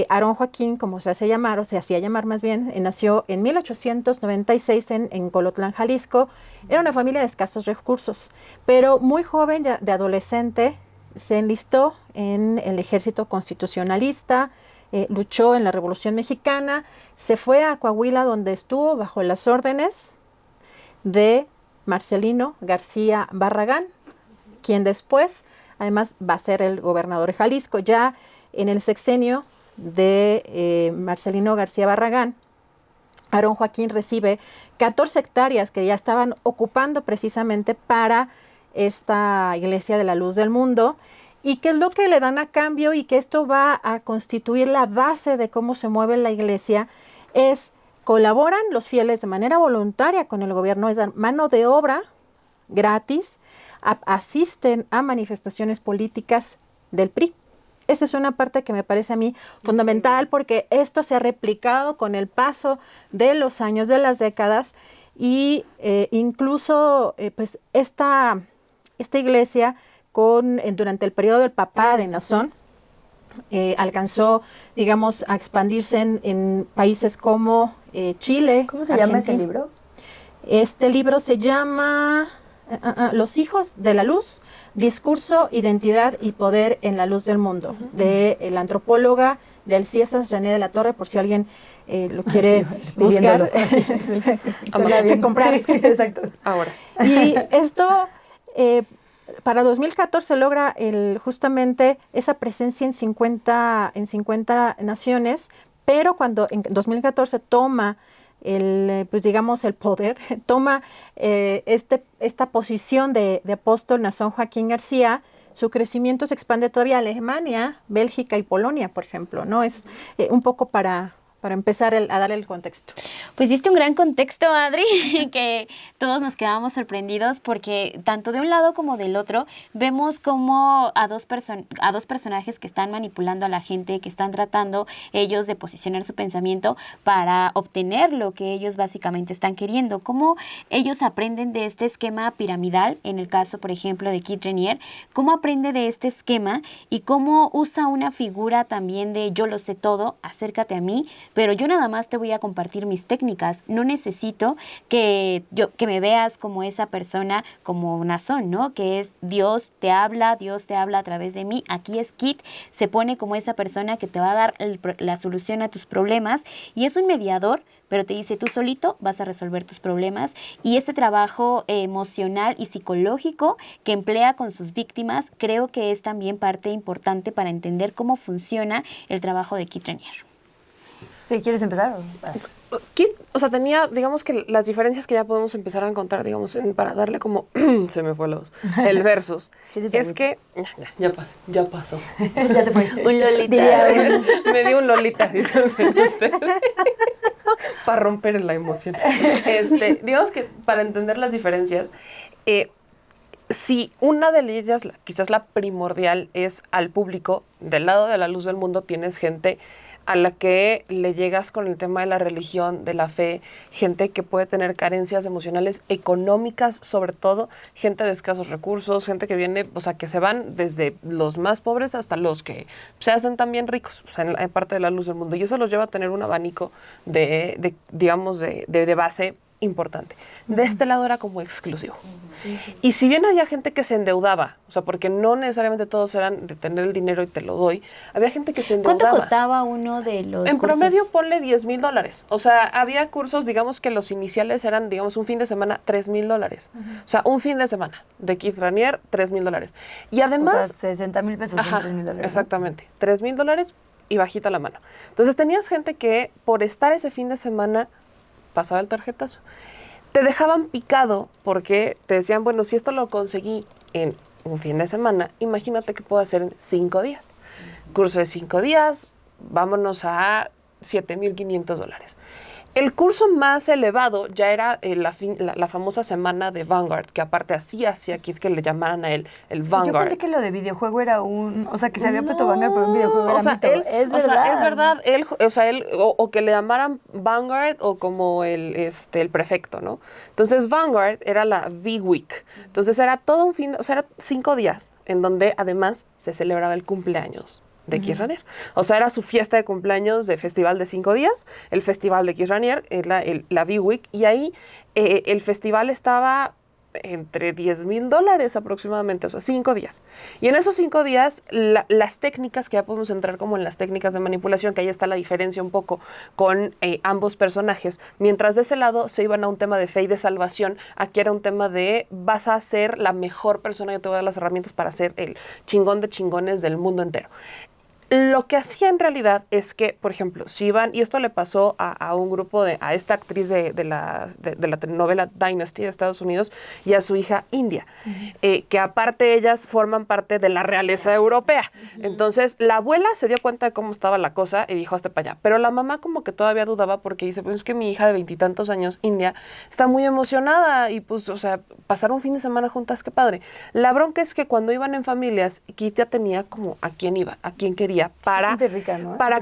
Aarón Joaquín, como se hace llamar, o se hacía llamar más bien, nació en 1896 en Colotlán, Jalisco. Era una familia de escasos recursos, pero muy joven, ya de adolescente, se enlistó en el ejército constitucionalista, luchó en la Revolución Mexicana, se fue a Coahuila, donde estuvo bajo las órdenes de Marcelino García Barragán, quien después, además, va a ser el gobernador de Jalisco. Ya en el sexenio de Marcelino García Barragán, Aarón Joaquín recibe 14 hectáreas que ya estaban ocupando precisamente para esta Iglesia de la Luz del Mundo, y que es lo que le dan a cambio, y que esto va a constituir la base de cómo se mueve la Iglesia, es colaboran los fieles de manera voluntaria con el gobierno, es dar mano de obra gratis, asisten a manifestaciones políticas del PRI. Esa es una parte que me parece a mí fundamental, porque esto se ha replicado con el paso de los años, de las décadas, y incluso pues esta iglesia durante el periodo del papado de Nazón alcanzó, digamos, a expandirse en países como Chile. ¿Cómo se llama ese Argentina. libro? Este libro se llama Los hijos de la luz, discurso, identidad y poder en la luz del mundo, de la antropóloga del CIESAS, René de la Torre, por si alguien lo quiere buscar, comprar. Exacto. Ahora. Y esto, para 2014 logra justamente esa presencia en 50 naciones, pero cuando en 2014 toma pues digamos el poder, toma esta posición de apóstol Nazón Joaquín García, su crecimiento se expande todavía a Alemania, Bélgica y Polonia, por ejemplo, ¿no? Es un poco para empezar a darle el contexto. Pues diste un gran contexto, Adri, que todos nos quedamos sorprendidos, porque tanto de un lado como del otro vemos como a dos personajes que están manipulando a la gente, que están tratando ellos de posicionar su pensamiento para obtener lo que ellos básicamente están queriendo. Cómo ellos aprenden de este esquema piramidal, en el caso, por ejemplo, de Keith Raniere, cómo aprende de este esquema y cómo usa una figura también de yo lo sé todo, acércate a mí, pero yo nada más te voy a compartir mis técnicas. No necesito que me veas como esa persona, como Nazón, ¿no? Que es Dios te habla a través de mí. Aquí es Keith, se pone como esa persona que te va a dar la solución a tus problemas, y es un mediador, pero te dice tú solito vas a resolver tus problemas. Y este trabajo emocional y psicológico que emplea con sus víctimas, creo que es también parte importante para entender cómo funciona el trabajo de Keith Raniere. Sí, ¿quieres empezar? Keith, o sea, tenía, digamos que las diferencias que ya podemos empezar a encontrar, digamos, para darle como, se me fue la voz, el versus, es que, ya pasó. Ya se fue. Un Lolita. Me dio un Lolita, disculpen usted, para romper la emoción. Digamos que para entender las diferencias, si una de ellas, quizás la primordial, es al público, del lado de la luz del mundo tienes gente a la que le llegas con el tema de la religión, de la fe, gente que puede tener carencias emocionales, económicas sobre todo, gente de escasos recursos, gente que viene, o sea, que se van desde los más pobres hasta los que se hacen también ricos, o sea, en parte de la luz del mundo. Y eso los lleva a tener un abanico de base importante. De este lado era como exclusivo. Y si bien había gente que se endeudaba, o sea, porque no necesariamente todos eran de tener el dinero y te lo doy, había gente que se endeudaba. ¿Cuánto costaba uno de los En cursos? promedio ponle $10,000. O sea, había cursos, digamos que los iniciales eran, digamos, un fin de semana, $3,000. O sea, un fin de semana de Keith Raniere, $3,000. Y además... O sea, 60,000 pesos Ajá, son $3,000. exactamente. $3,000 y bajita la mano. Entonces tenías gente que por estar ese fin de semana pasaba el tarjetazo. Te dejaban picado porque te decían, bueno, si esto lo conseguí en un fin de semana, imagínate que puedo hacer en 5 días. Curso de 5 días, vámonos a $7,500. El curso más elevado ya era la famosa semana de Vanguard, que aparte así hacía Kid que le llamaran a él el Vanguard. Yo pensé que lo de videojuego era o sea, que se había puesto Vanguard por un videojuego. O sea, mito. es verdad. O que le llamaran Vanguard o como el prefecto, ¿no? Entonces, Vanguard era la V-Week. Entonces, era todo un fin, o sea, era 5 días en donde además se celebraba el cumpleaños de Keith Raniere. O sea, era su fiesta de cumpleaños de festival de 5 días, el festival de Keith Raniere, la V-Week, y ahí el festival estaba entre $10,000 aproximadamente, o sea, 5 días. Y en esos 5 días, las técnicas, que ya podemos entrar como en las técnicas de manipulación, que ahí está la diferencia un poco con ambos personajes, mientras de ese lado se iban a un tema de fe y de salvación, aquí era un tema de vas a ser la mejor persona, yo te voy a dar las herramientas para ser el chingón de chingones del mundo entero. Lo que hacía en realidad es que, por ejemplo, si iban, y esto le pasó a un grupo a esta actriz de la telenovela Dynasty de Estados Unidos y a su hija India, que aparte ellas forman parte de la realeza europea. Entonces, la abuela se dio cuenta de cómo estaba la cosa y dijo, hazte para allá. Pero la mamá como que todavía dudaba porque dice, pues es que mi hija de 20 y tantos años, India, está muy emocionada y pues, o sea, pasar un fin de semana juntas, qué padre. La bronca es que cuando iban en familias, Kit ya tenía como a quién iba, a quién quería, para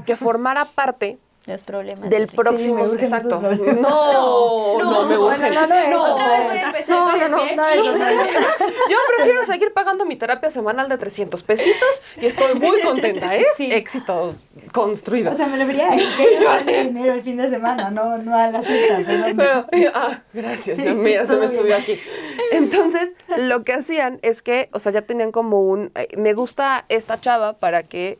que formara parte los problemas del próximo. Sí, exacto. No, me urgen. Otra vez voy a empezar con el pie. Yo prefiero seguir pagando mi terapia semanal de 300 pesitos y estoy muy contenta. Es éxito construido. O sea, me lo vería dinero el fin de semana, no a la cita. Pero, gracias, Dios mío, se me subió aquí. Entonces, lo que hacían es que, o sea, ya tenían como me gusta esta chava para que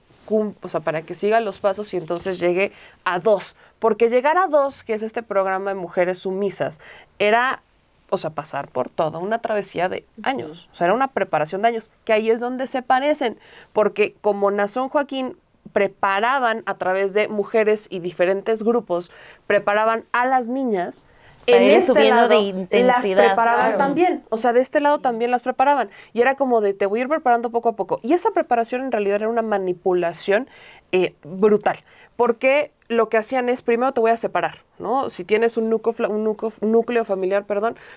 siga los pasos y entonces llegue a 2. Porque llegar a 2, que es este programa de mujeres sumisas, era, o sea, pasar por toda una travesía de años. O sea, era una preparación de años, que ahí es donde se parecen. Porque como Nazón Joaquín preparaban a través de mujeres y diferentes grupos, preparaban a las niñas, en este lado de intensidad, las preparaban también, o sea, de este lado también las preparaban, y era como de te voy a ir preparando poco a poco, y esa preparación en realidad era una manipulación brutal, porque lo que hacían es, primero te voy a separar, ¿no? Si tienes un núcleo familiar,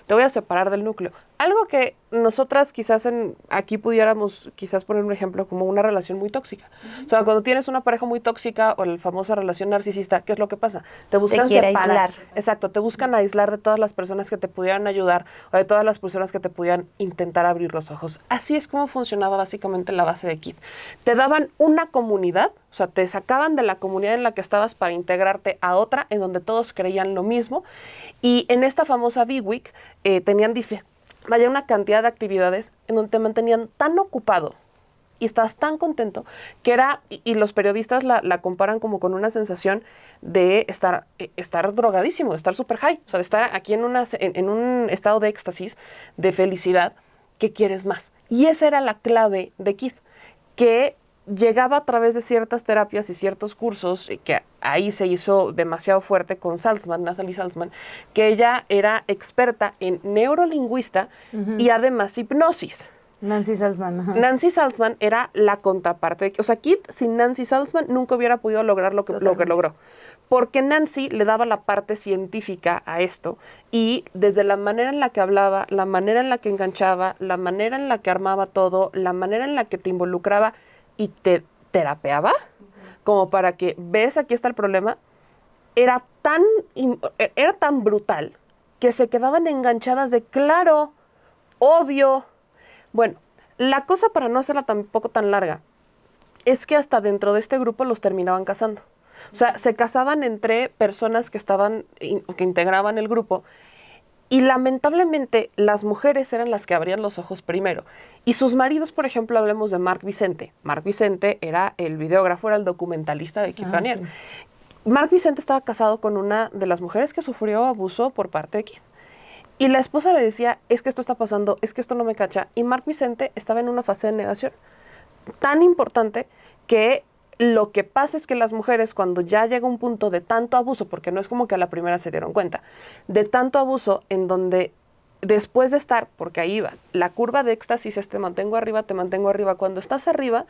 te voy a separar del núcleo. Algo que nosotras quizás aquí pudiéramos quizás poner un ejemplo como una relación muy tóxica. O sea, cuando tienes una pareja muy tóxica o la famosa relación narcisista, ¿qué es lo que pasa? Te buscan separar. Aislar. Exacto, te buscan aislar de todas las personas que te pudieran ayudar o de todas las personas que te pudieran intentar abrir los ojos. Así es como funcionaba básicamente la base de Kid. Te daban una comunidad, o sea, te sacaban de la comunidad en la que estabas para integrarte a otra en donde todos creían lo mismo, y en esta famosa V-Week tenían una cantidad de actividades en donde te mantenían tan ocupado y estás tan contento que era, y los periodistas la comparan como con una sensación de estar drogadísimo, de estar super high, o sea, de estar aquí en un estado de éxtasis, de felicidad, que quieres más. Y esa era la clave de Kid, que llegaba a través de ciertas terapias y ciertos cursos, que ahí se hizo demasiado fuerte con Natalie Saltzman, que ella era experta en neurolingüista y además hipnosis. Nancy Saltzman. Ajá. Nancy Saltzman era la contraparte. O sea, Kid sin Nancy Saltzman nunca hubiera podido lograr lo que logró. Porque Nancy le daba la parte científica a esto, y desde la manera en la que hablaba, la manera en la que enganchaba, la manera en la que armaba todo, la manera en la que te involucraba y te terapeaba, como para que, ves, aquí está el problema, era tan brutal que se quedaban enganchadas de, claro, obvio. Bueno, la cosa, para no hacerla tampoco tan larga, es que hasta dentro de este grupo los terminaban casando. O sea, se casaban entre personas que integraban el grupo, y lamentablemente las mujeres eran las que abrían los ojos primero. Y sus maridos, por ejemplo, hablemos de Mark Vicente. Mark Vicente era el videógrafo, era el documentalista de Keith Raniere. Sí. Mark Vicente estaba casado con una de las mujeres que sufrió abuso por parte de Kid. Y la esposa le decía, es que esto está pasando, es que esto no me cacha. Y Mark Vicente estaba en una fase de negación tan importante que lo que pasa es que las mujeres, cuando ya llega un punto de tanto abuso, porque no es como que a la primera se dieron cuenta, de tanto abuso en donde después de estar, porque ahí va, la curva de éxtasis es te mantengo arriba, cuando estás arriba,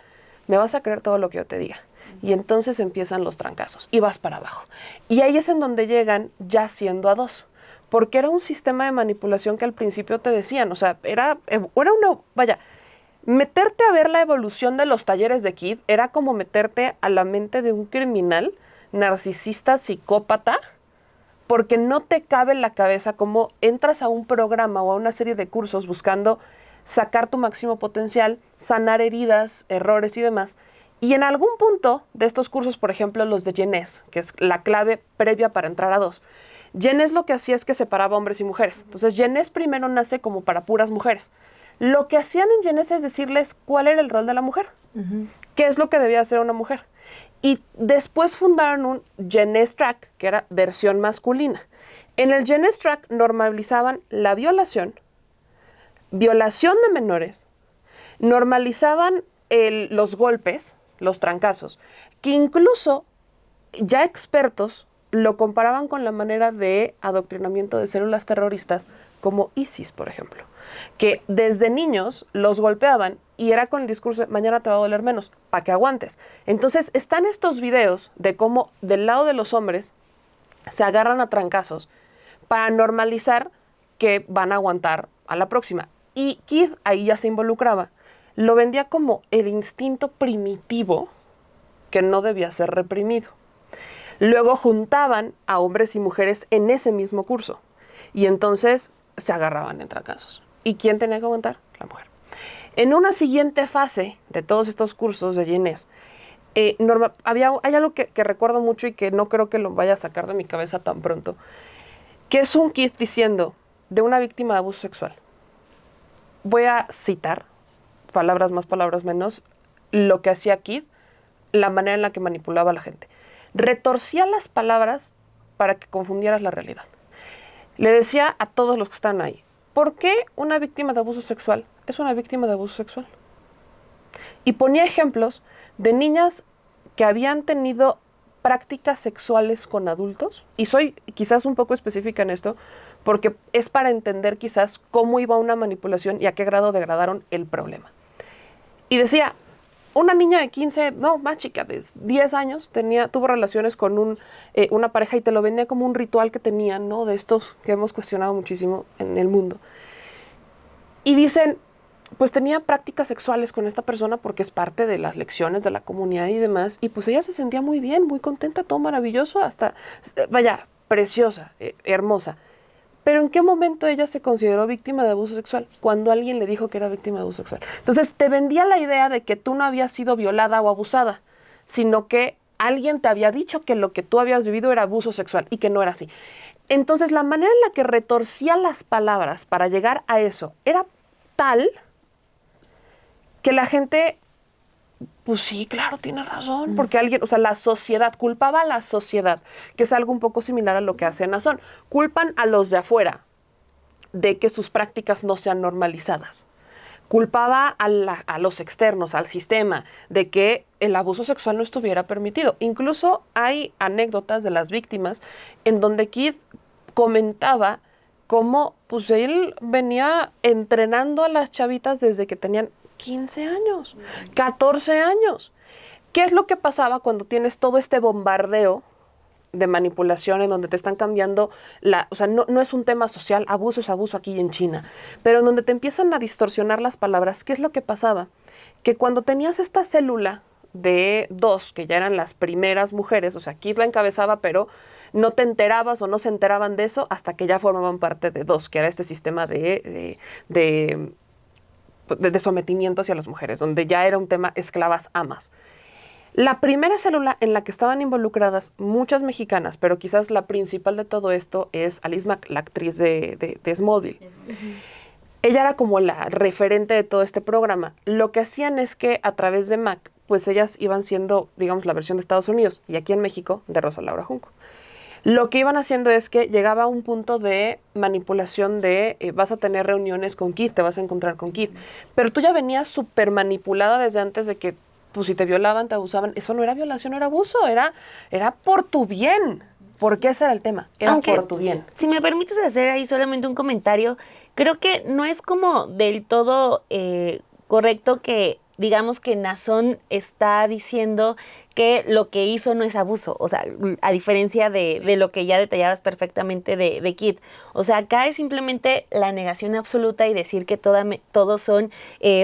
me vas a creer todo lo que yo te diga. Y entonces empiezan los trancazos y vas para abajo. Y ahí es en donde llegan ya siendo a dos. Porque era un sistema de manipulación que al principio te decían, o sea, era una, vaya, meterte a ver la evolución de los talleres de Kid era como meterte a la mente de un criminal, narcisista, psicópata, porque no te cabe en la cabeza cómo entras a un programa o a una serie de cursos buscando sacar tu máximo potencial, sanar heridas, errores y demás. Y en algún punto de estos cursos, por ejemplo, los de Genés, que es la clave previa para entrar a dos, Genés lo que hacía es que separaba hombres y mujeres. Entonces, Genés primero nace como para puras mujeres. Lo que hacían en Genés es decirles cuál era el rol de la mujer, qué es lo que debía hacer una mujer. Y después fundaron un Genés Track, que era versión masculina. En el Genés Track normalizaban la violación de menores, normalizaban los golpes, los trancazos, que incluso ya expertos lo comparaban con la manera de adoctrinamiento de células terroristas como ISIS, por ejemplo, que desde niños los golpeaban y era con el discurso de mañana te va a doler menos, para que aguantes. Entonces están estos videos de cómo del lado de los hombres se agarran a trancazos para normalizar que van a aguantar a la próxima. Y Kid ahí ya se involucraba. Lo vendía como el instinto primitivo que no debía ser reprimido. Luego juntaban a hombres y mujeres en ese mismo curso. Y entonces se agarraban en trancazos. ¿Y quién tenía que aguantar? La mujer. En una siguiente fase de todos estos cursos de Genés, hay algo que recuerdo mucho y que no creo que lo vaya a sacar de mi cabeza tan pronto, que es un Kid diciendo de una víctima de abuso sexual. Voy a citar, palabras más, palabras menos, lo que hacía Kid, la manera en la que manipulaba a la gente. Retorcía las palabras para que confundieras la realidad. Le decía a todos los que están ahí, ¿por qué una víctima de abuso sexual es una víctima de abuso sexual? Y ponía ejemplos de niñas que habían tenido prácticas sexuales con adultos, y soy quizás un poco específica en esto, porque es para entender quizás cómo iba una manipulación y a qué grado degradaron el problema. Y decía, una niña de 15, no, más chica, de 10 años, tuvo relaciones con una pareja y te lo vendía como un ritual que tenían, ¿no? De estos que hemos cuestionado muchísimo en el mundo. Y dicen, pues tenía prácticas sexuales con esta persona porque es parte de las lecciones de la comunidad y demás, y pues ella se sentía muy bien, muy contenta, todo maravilloso, hasta, vaya, preciosa, hermosa. Pero ¿en qué momento ella se consideró víctima de abuso sexual? Cuando alguien le dijo que era víctima de abuso sexual. Entonces te vendía la idea de que tú no habías sido violada o abusada, sino que alguien te había dicho que lo que tú habías vivido era abuso sexual y que no era así. Entonces la manera en la que retorcía las palabras para llegar a eso era tal que la gente, pues sí, claro, tiene razón, porque alguien, o sea, la sociedad, culpaba a la sociedad, que es algo un poco similar a lo que hace Nazón. Culpan a los de afuera de que sus prácticas no sean normalizadas. Culpaba a los externos, al sistema, de que el abuso sexual no estuviera permitido. Incluso hay anécdotas de las víctimas en donde Kid comentaba cómo pues él venía entrenando a las chavitas desde que tenían 15 años, 14 años. ¿Qué es lo que pasaba cuando tienes todo este bombardeo de manipulación en donde te están cambiando o sea, no es un tema social, abuso es abuso aquí en China, pero en donde te empiezan a distorsionar las palabras? ¿Qué es lo que pasaba? Que cuando tenías esta célula de dos, que ya eran las primeras mujeres, o sea, Kid la encabezaba, pero no te enterabas o no se enteraban de eso hasta que ya formaban parte de dos, que era este sistema de sometimiento hacia las mujeres, donde ya era un tema esclavas amas. La primera célula en la que estaban involucradas muchas mexicanas, pero quizás la principal de todo esto es Alice Mack, la actriz de Smallville. Ella era como la referente de todo este programa. Lo que hacían es que a través de Mack, pues ellas iban siendo, digamos, la versión de Estados Unidos, y aquí en México, de Rosa Laura Junco. Lo que iban haciendo es que llegaba a un punto de manipulación de vas a tener reuniones con Kid, te vas a encontrar con Kid. Pero tú ya venías súper manipulada desde antes de que, pues si te violaban, te abusaban. Eso no era violación, no era abuso, era por tu bien. Porque ese era el tema, era por tu bien. Si me permites hacer ahí solamente un comentario, creo que no es como del todo correcto que digamos que Nazón está diciendo que lo que hizo no es abuso, o sea, a diferencia de lo que ya detallabas perfectamente de Kid. O sea, acá es simplemente la negación absoluta y decir que todos son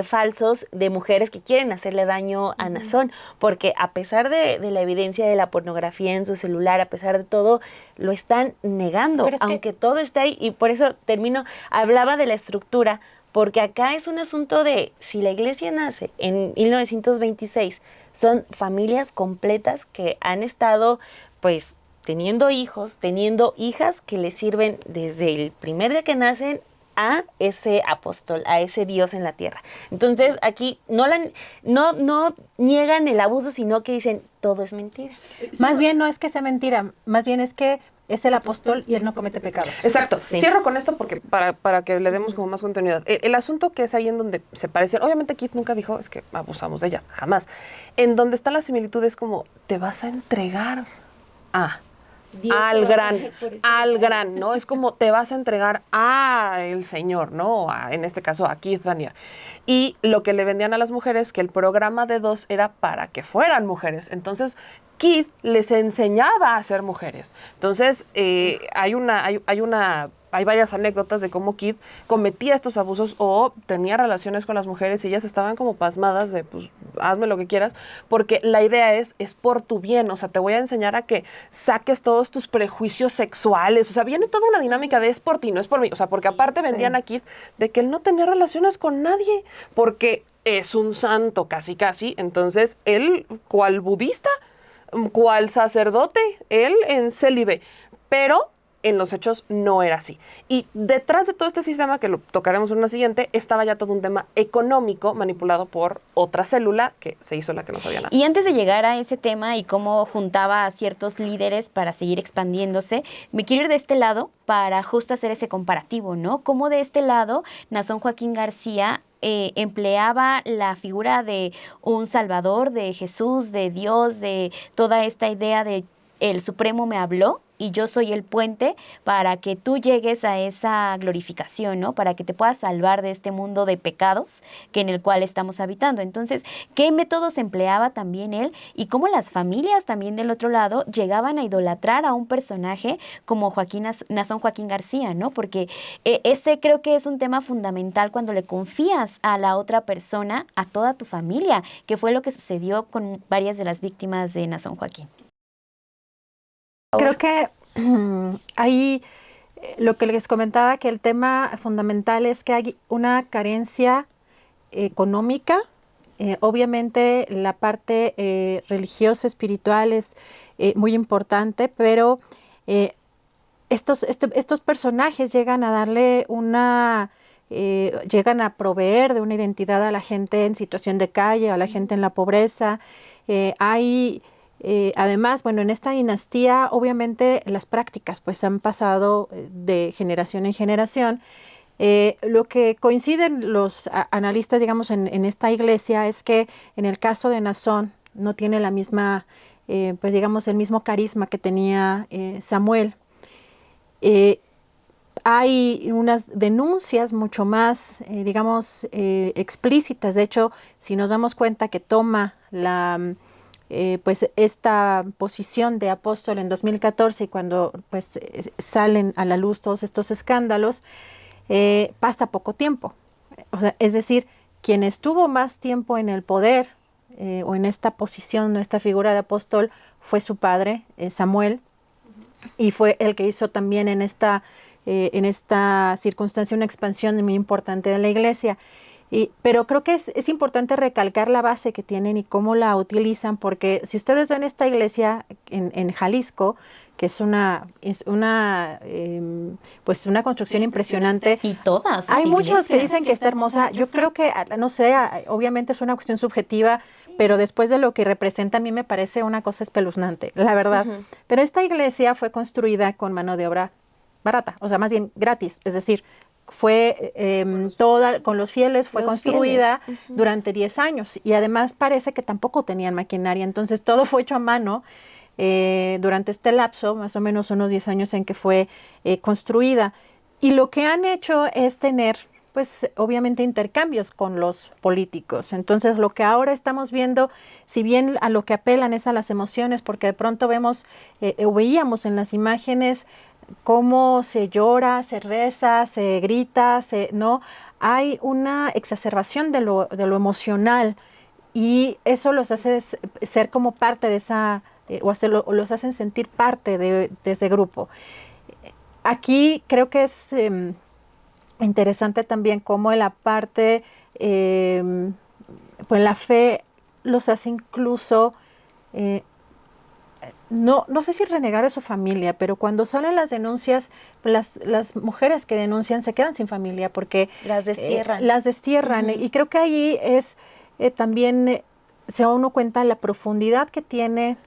falsos de mujeres que quieren hacerle daño a Nazón, porque a pesar de la evidencia de la pornografía en su celular, a pesar de todo, lo están negando, aunque todo está ahí. Y por eso hablaba de la estructura, porque acá es un asunto de, si la iglesia nace en 1926, son familias completas que han estado, pues, teniendo hijos, teniendo hijas que les sirven desde el primer día que nacen a ese apóstol, a ese Dios en la tierra. Entonces, aquí no niegan el abuso, sino que dicen, todo es mentira. Más bien no es que sea mentira, más bien es que es el apóstol y él no comete pecado. Exacto. Sí. Cierro con esto porque para que le demos como más continuidad. El asunto que es ahí en donde se parecen, obviamente Keith nunca dijo es que abusamos de ellas, jamás. En donde está la similitud es como, te vas a entregar al gran, ¿no? Es como te vas a entregar a el Señor, ¿no? En este caso a Keith Raniere. Y lo que le vendían a las mujeres, que el programa de 2 era para que fueran mujeres. Entonces, Keith les enseñaba a ser mujeres. Entonces, hay varias anécdotas de cómo Keith cometía estos abusos o tenía relaciones con las mujeres y ellas estaban como pasmadas de, pues, hazme lo que quieras, porque la idea es por tu bien, o sea, te voy a enseñar a que saques todos tus prejuicios sexuales, o sea, viene toda una dinámica de es por ti, no es por mí, o sea, porque aparte vendían a Keith de que él no tenía relaciones con nadie, porque es un santo casi, entonces él, cual budista, cual sacerdote, él en célibe, pero en los hechos no era así. Y detrás de todo este sistema, que lo tocaremos en una siguiente, estaba ya todo un tema económico manipulado por otra célula que se hizo la que no sabía nada. Y antes de llegar a ese tema y cómo juntaba a ciertos líderes para seguir expandiéndose, me quiero ir de este lado para justo hacer ese comparativo, ¿no? Cómo de este lado Nazón Joaquín García empleaba la figura de un salvador, de Jesús, de Dios, de toda esta idea de el Supremo me habló y yo soy el puente para que tú llegues a esa glorificación, ¿no? Para que te puedas salvar de este mundo de pecados en el cual estamos habitando. Entonces, ¿qué métodos empleaba también él? Y cómo las familias también del otro lado llegaban a idolatrar a un personaje como Nazón Joaquín García, ¿no? Porque ese creo que es un tema fundamental cuando le confías a la otra persona, a toda tu familia, que fue lo que sucedió con varias de las víctimas de Nazón Joaquín. Creo que ahí lo que les comentaba, que el tema fundamental es que hay una carencia económica. Obviamente la parte religiosa, espiritual es muy importante, pero estos personajes llegan a darle llegan a proveer de una identidad a la gente en situación de calle, a la gente en la pobreza. Además, bueno, en esta dinastía, obviamente, las prácticas pues han pasado de generación en generación. Lo que coinciden los analistas, digamos, en esta iglesia es que en el caso de Nazón no tiene la misma, pues digamos, el mismo carisma que tenía Samuel. Hay unas denuncias mucho más, digamos, explícitas. De hecho, si nos damos cuenta que toma pues esta posición de apóstol en 2014 y cuando pues salen a la luz todos estos escándalos, pasa poco tiempo. O sea, es decir, quien estuvo más tiempo en el poder o en esta posición, esta figura de apóstol, fue su padre, Samuel, y fue el que hizo también en esta circunstancia una expansión muy importante de la iglesia. Pero creo que es importante recalcar la base que tienen y cómo la utilizan, porque si ustedes ven esta iglesia en Jalisco, que es una construcción impresionante. Y todas. Hay muchos que dicen que está hermosa. Yo creo que, no sé, obviamente es una cuestión subjetiva, pero después de lo que representa a mí me parece una cosa espeluznante, la verdad. Pero esta iglesia fue construida con mano de obra barata, o sea, más bien gratis, es decir, fue toda con los fieles, fue construida durante 10 años y además parece que tampoco tenían maquinaria, entonces todo fue hecho a mano durante este lapso, más o menos unos 10 años en que fue construida. Y lo que han hecho es tener pues obviamente intercambios con los políticos. Entonces lo que ahora estamos viendo, si bien a lo que apelan es a las emociones, porque de pronto vemos o veíamos en las imágenes cómo se llora, se reza, se grita, ¿no? Hay una exacerbación de lo emocional y eso los hace ser como parte de esa, o los hacen sentir parte de ese grupo. Aquí creo que es interesante también cómo la parte, pues la fe los hace incluso, no sé si renegar de su familia, pero cuando salen las denuncias, las mujeres que denuncian se quedan sin familia porque Las destierran. las destierran. Y creo que ahí es también se da uno cuenta la profundidad que tiene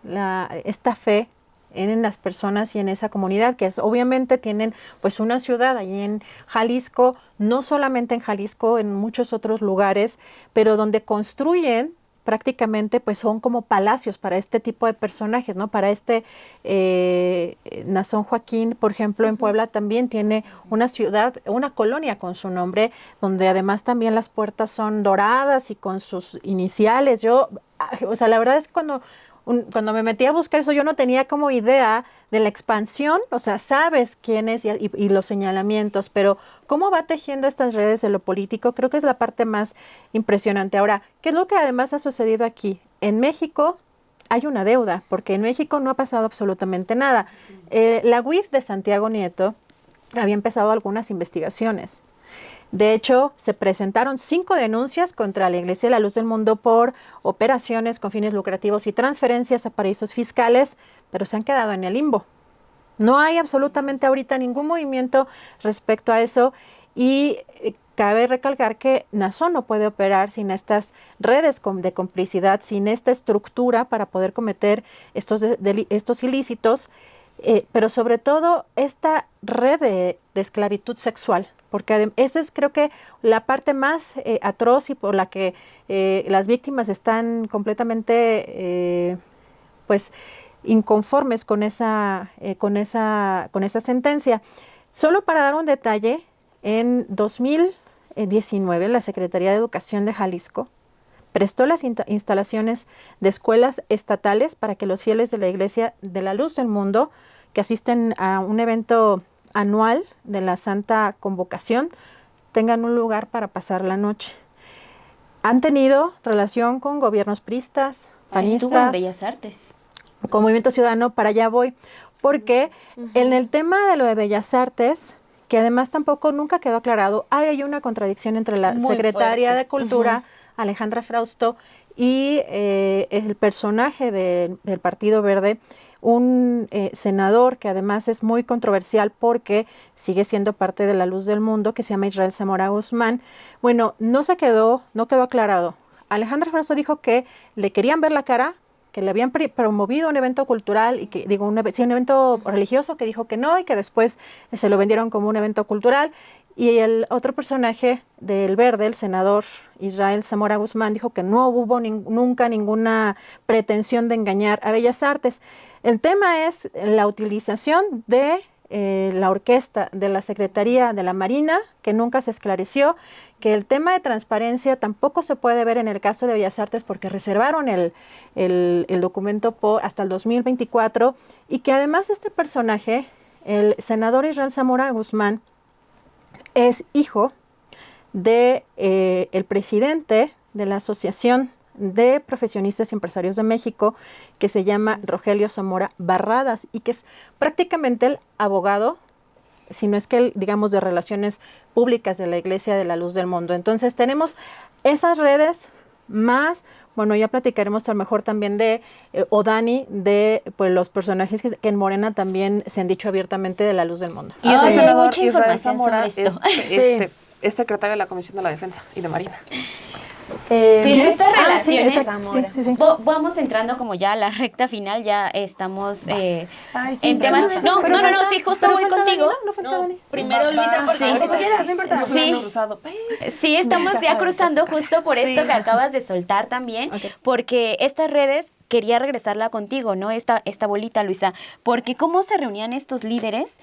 esta fe en las personas y en esa comunidad, que es obviamente tienen pues una ciudad allí en Jalisco, no solamente en Jalisco, en muchos otros lugares, pero donde construyen prácticamente pues son como palacios para este tipo de personajes, ¿no? Para Nazón Joaquín, por ejemplo, en Puebla también tiene una ciudad, una colonia con su nombre, donde además también las puertas son doradas y con sus iniciales. O sea, la verdad es que cuando me metí a buscar eso, yo no tenía como idea de la expansión, o sea, sabes quién es y los señalamientos, pero cómo va tejiendo estas redes de lo político, creo que es la parte más impresionante. Ahora, ¿qué es lo que además ha sucedido aquí? En México hay una deuda, porque en México no ha pasado absolutamente nada. La UIF de Santiago Nieto había empezado algunas investigaciones. De hecho, se presentaron 5 denuncias contra la Iglesia de la Luz del Mundo por operaciones con fines lucrativos y transferencias a paraísos fiscales, pero se han quedado en el limbo. No hay absolutamente ahorita ningún movimiento respecto a eso y cabe recalcar que Nazón no puede operar sin estas redes de complicidad, sin esta estructura para poder cometer estos ilícitos, pero sobre todo esta red de esclavitud sexual. Porque eso es creo que la parte más atroz y por la que las víctimas están completamente pues inconformes con esa sentencia. Solo para dar un detalle, en 2019 la Secretaría de Educación de Jalisco prestó las instalaciones de escuelas estatales para que los fieles de la Iglesia de la Luz del Mundo que asisten a un evento anual de la Santa Convocación tengan un lugar para pasar la noche. Han tenido relación con gobiernos priistas, panistas, Estuvo en Bellas Artes. con Movimiento Ciudadano, para allá voy, porque en el tema de lo de Bellas Artes, que además tampoco nunca quedó aclarado, hay una contradicción entre la Muy secretaria fuerte. de Cultura, Alejandra Frausto, y el personaje del Partido Verde, un senador que además es muy controversial porque sigue siendo parte de la Luz del Mundo, que se llama Israel Zamora Guzmán. Bueno, no quedó aclarado. Alejandra Frausto dijo que le querían ver la cara, que le habían promovido un evento cultural y que un evento religioso, que dijo que no y que después se lo vendieron como un evento cultural. Y el otro personaje del Verde, el senador Israel Zamora Guzmán, dijo que no hubo nunca ninguna pretensión de engañar a Bellas Artes. El tema es la utilización de la orquesta de la Secretaría de la Marina, que nunca se esclareció, que el tema de transparencia tampoco se puede ver en el caso de Bellas Artes porque reservaron el documento hasta el 2024, y que además este personaje, el senador Israel Zamora Guzmán, es hijo de el presidente de la Asociación de Profesionistas y Empresarios de México, que se llama Rogelio Zamora Barradas, y que es prácticamente el abogado, si no es que digamos, de relaciones públicas de la Iglesia de la Luz del Mundo. Entonces tenemos esas redes más, bueno, ya platicaremos a lo mejor también de Odani, de pues los personajes que en Morena también se han dicho abiertamente de la Luz del Mundo. Y ese Hay senador mucha Israel información Zamora sobre esto. es secretario de la Comisión de la Defensa y de Marina. Pues estas sí, relaciones, exacto, sí. Vamos entrando como ya a la recta final, ya estamos Ay, sí, en temas. No, sí, justo voy contigo. No falta Dani. Primero Luisa, porque Sí. Como quieras, no importa. Sí. Sí, estamos ya cruzando justo por esto que acabas de soltar también, porque estas redes quería regresarla contigo, ¿no? Esta bolita, Luisa, porque cómo se reunían estos líderes.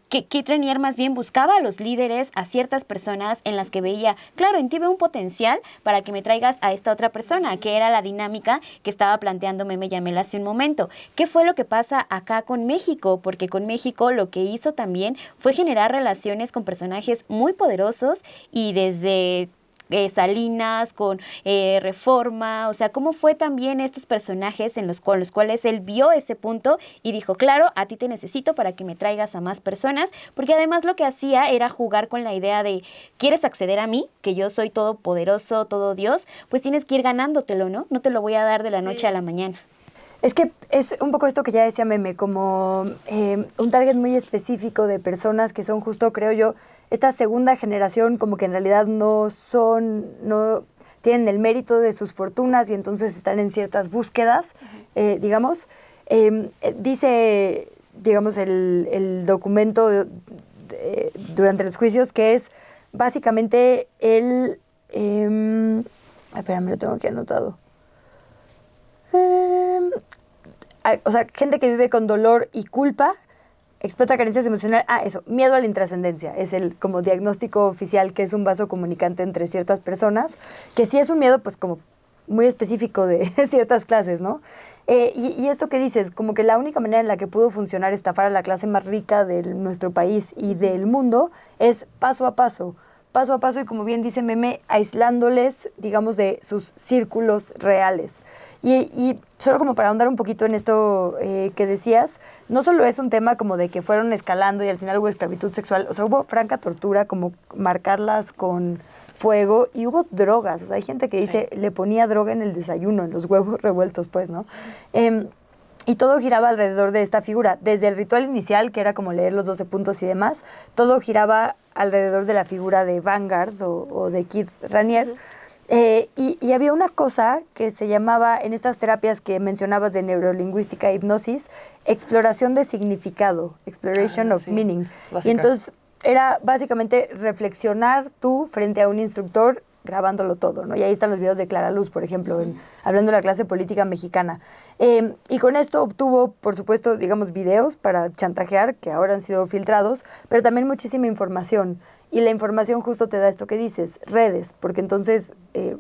Kit Raniere más bien buscaba a los líderes, a ciertas personas en las que veía, claro, en ti veo un potencial para que me traigas a esta otra persona, que era la dinámica que estaba planteando Meme Yamel hace un momento. ¿Qué fue lo que pasa acá con México? Porque con México lo que hizo también fue generar relaciones con personajes muy poderosos y desde Salinas, con Reforma, o sea, cómo fue también estos personajes con los cuales él vio ese punto y dijo, claro, a ti te necesito para que me traigas a más personas, porque además lo que hacía era jugar con la idea de, ¿quieres acceder a mí? Que yo soy todopoderoso, todo Dios, pues tienes que ir ganándotelo, ¿no? No te lo voy a dar de la noche a la mañana. Es que es un poco esto que ya decía Meme, como un target muy específico de personas que son justo, creo yo, esta segunda generación como que en realidad no tienen el mérito de sus fortunas y entonces están en ciertas búsquedas, digamos. Dice, digamos, el documento durante los juicios que es básicamente espera, me lo tengo aquí anotado. O sea, gente que vive con dolor y culpa, explota carencias emocionales. Miedo a la intrascendencia. Es el como diagnóstico oficial, que es un vaso comunicante entre ciertas personas, que sí es un miedo, pues, como muy específico de ciertas clases, ¿no? Y esto que dices, como que la única manera en la que pudo funcionar estafar a la clase más rica de nuestro país y del mundo es paso a paso, y como bien dice Meme, aislándoles, digamos, de sus círculos reales. Y solo como para ahondar un poquito en esto que decías, no solo es un tema como de que fueron escalando y al final hubo esclavitud sexual, o sea, hubo franca tortura, como marcarlas con fuego, y hubo drogas, o sea, hay gente que dice, le ponía droga en el desayuno, en los huevos revueltos, pues, ¿no? Y todo giraba alrededor de esta figura, desde el ritual inicial, que era como leer los 12 puntos y demás, todo giraba alrededor de la figura de Vanguard o de Kit Raniere. Y había una cosa que se llamaba, en estas terapias que mencionabas de neurolingüística e hipnosis, exploración de significado, exploration of meaning. Básica. Y entonces era básicamente reflexionar tú frente a un instructor grabándolo todo, ¿no? Y ahí están los videos de Clara Luz, por ejemplo, hablando de la clase política mexicana. Y con esto obtuvo, por supuesto, digamos, videos para chantajear, que ahora han sido filtrados, pero también muchísima información. Y la información justo te da esto que dices, redes, porque entonces,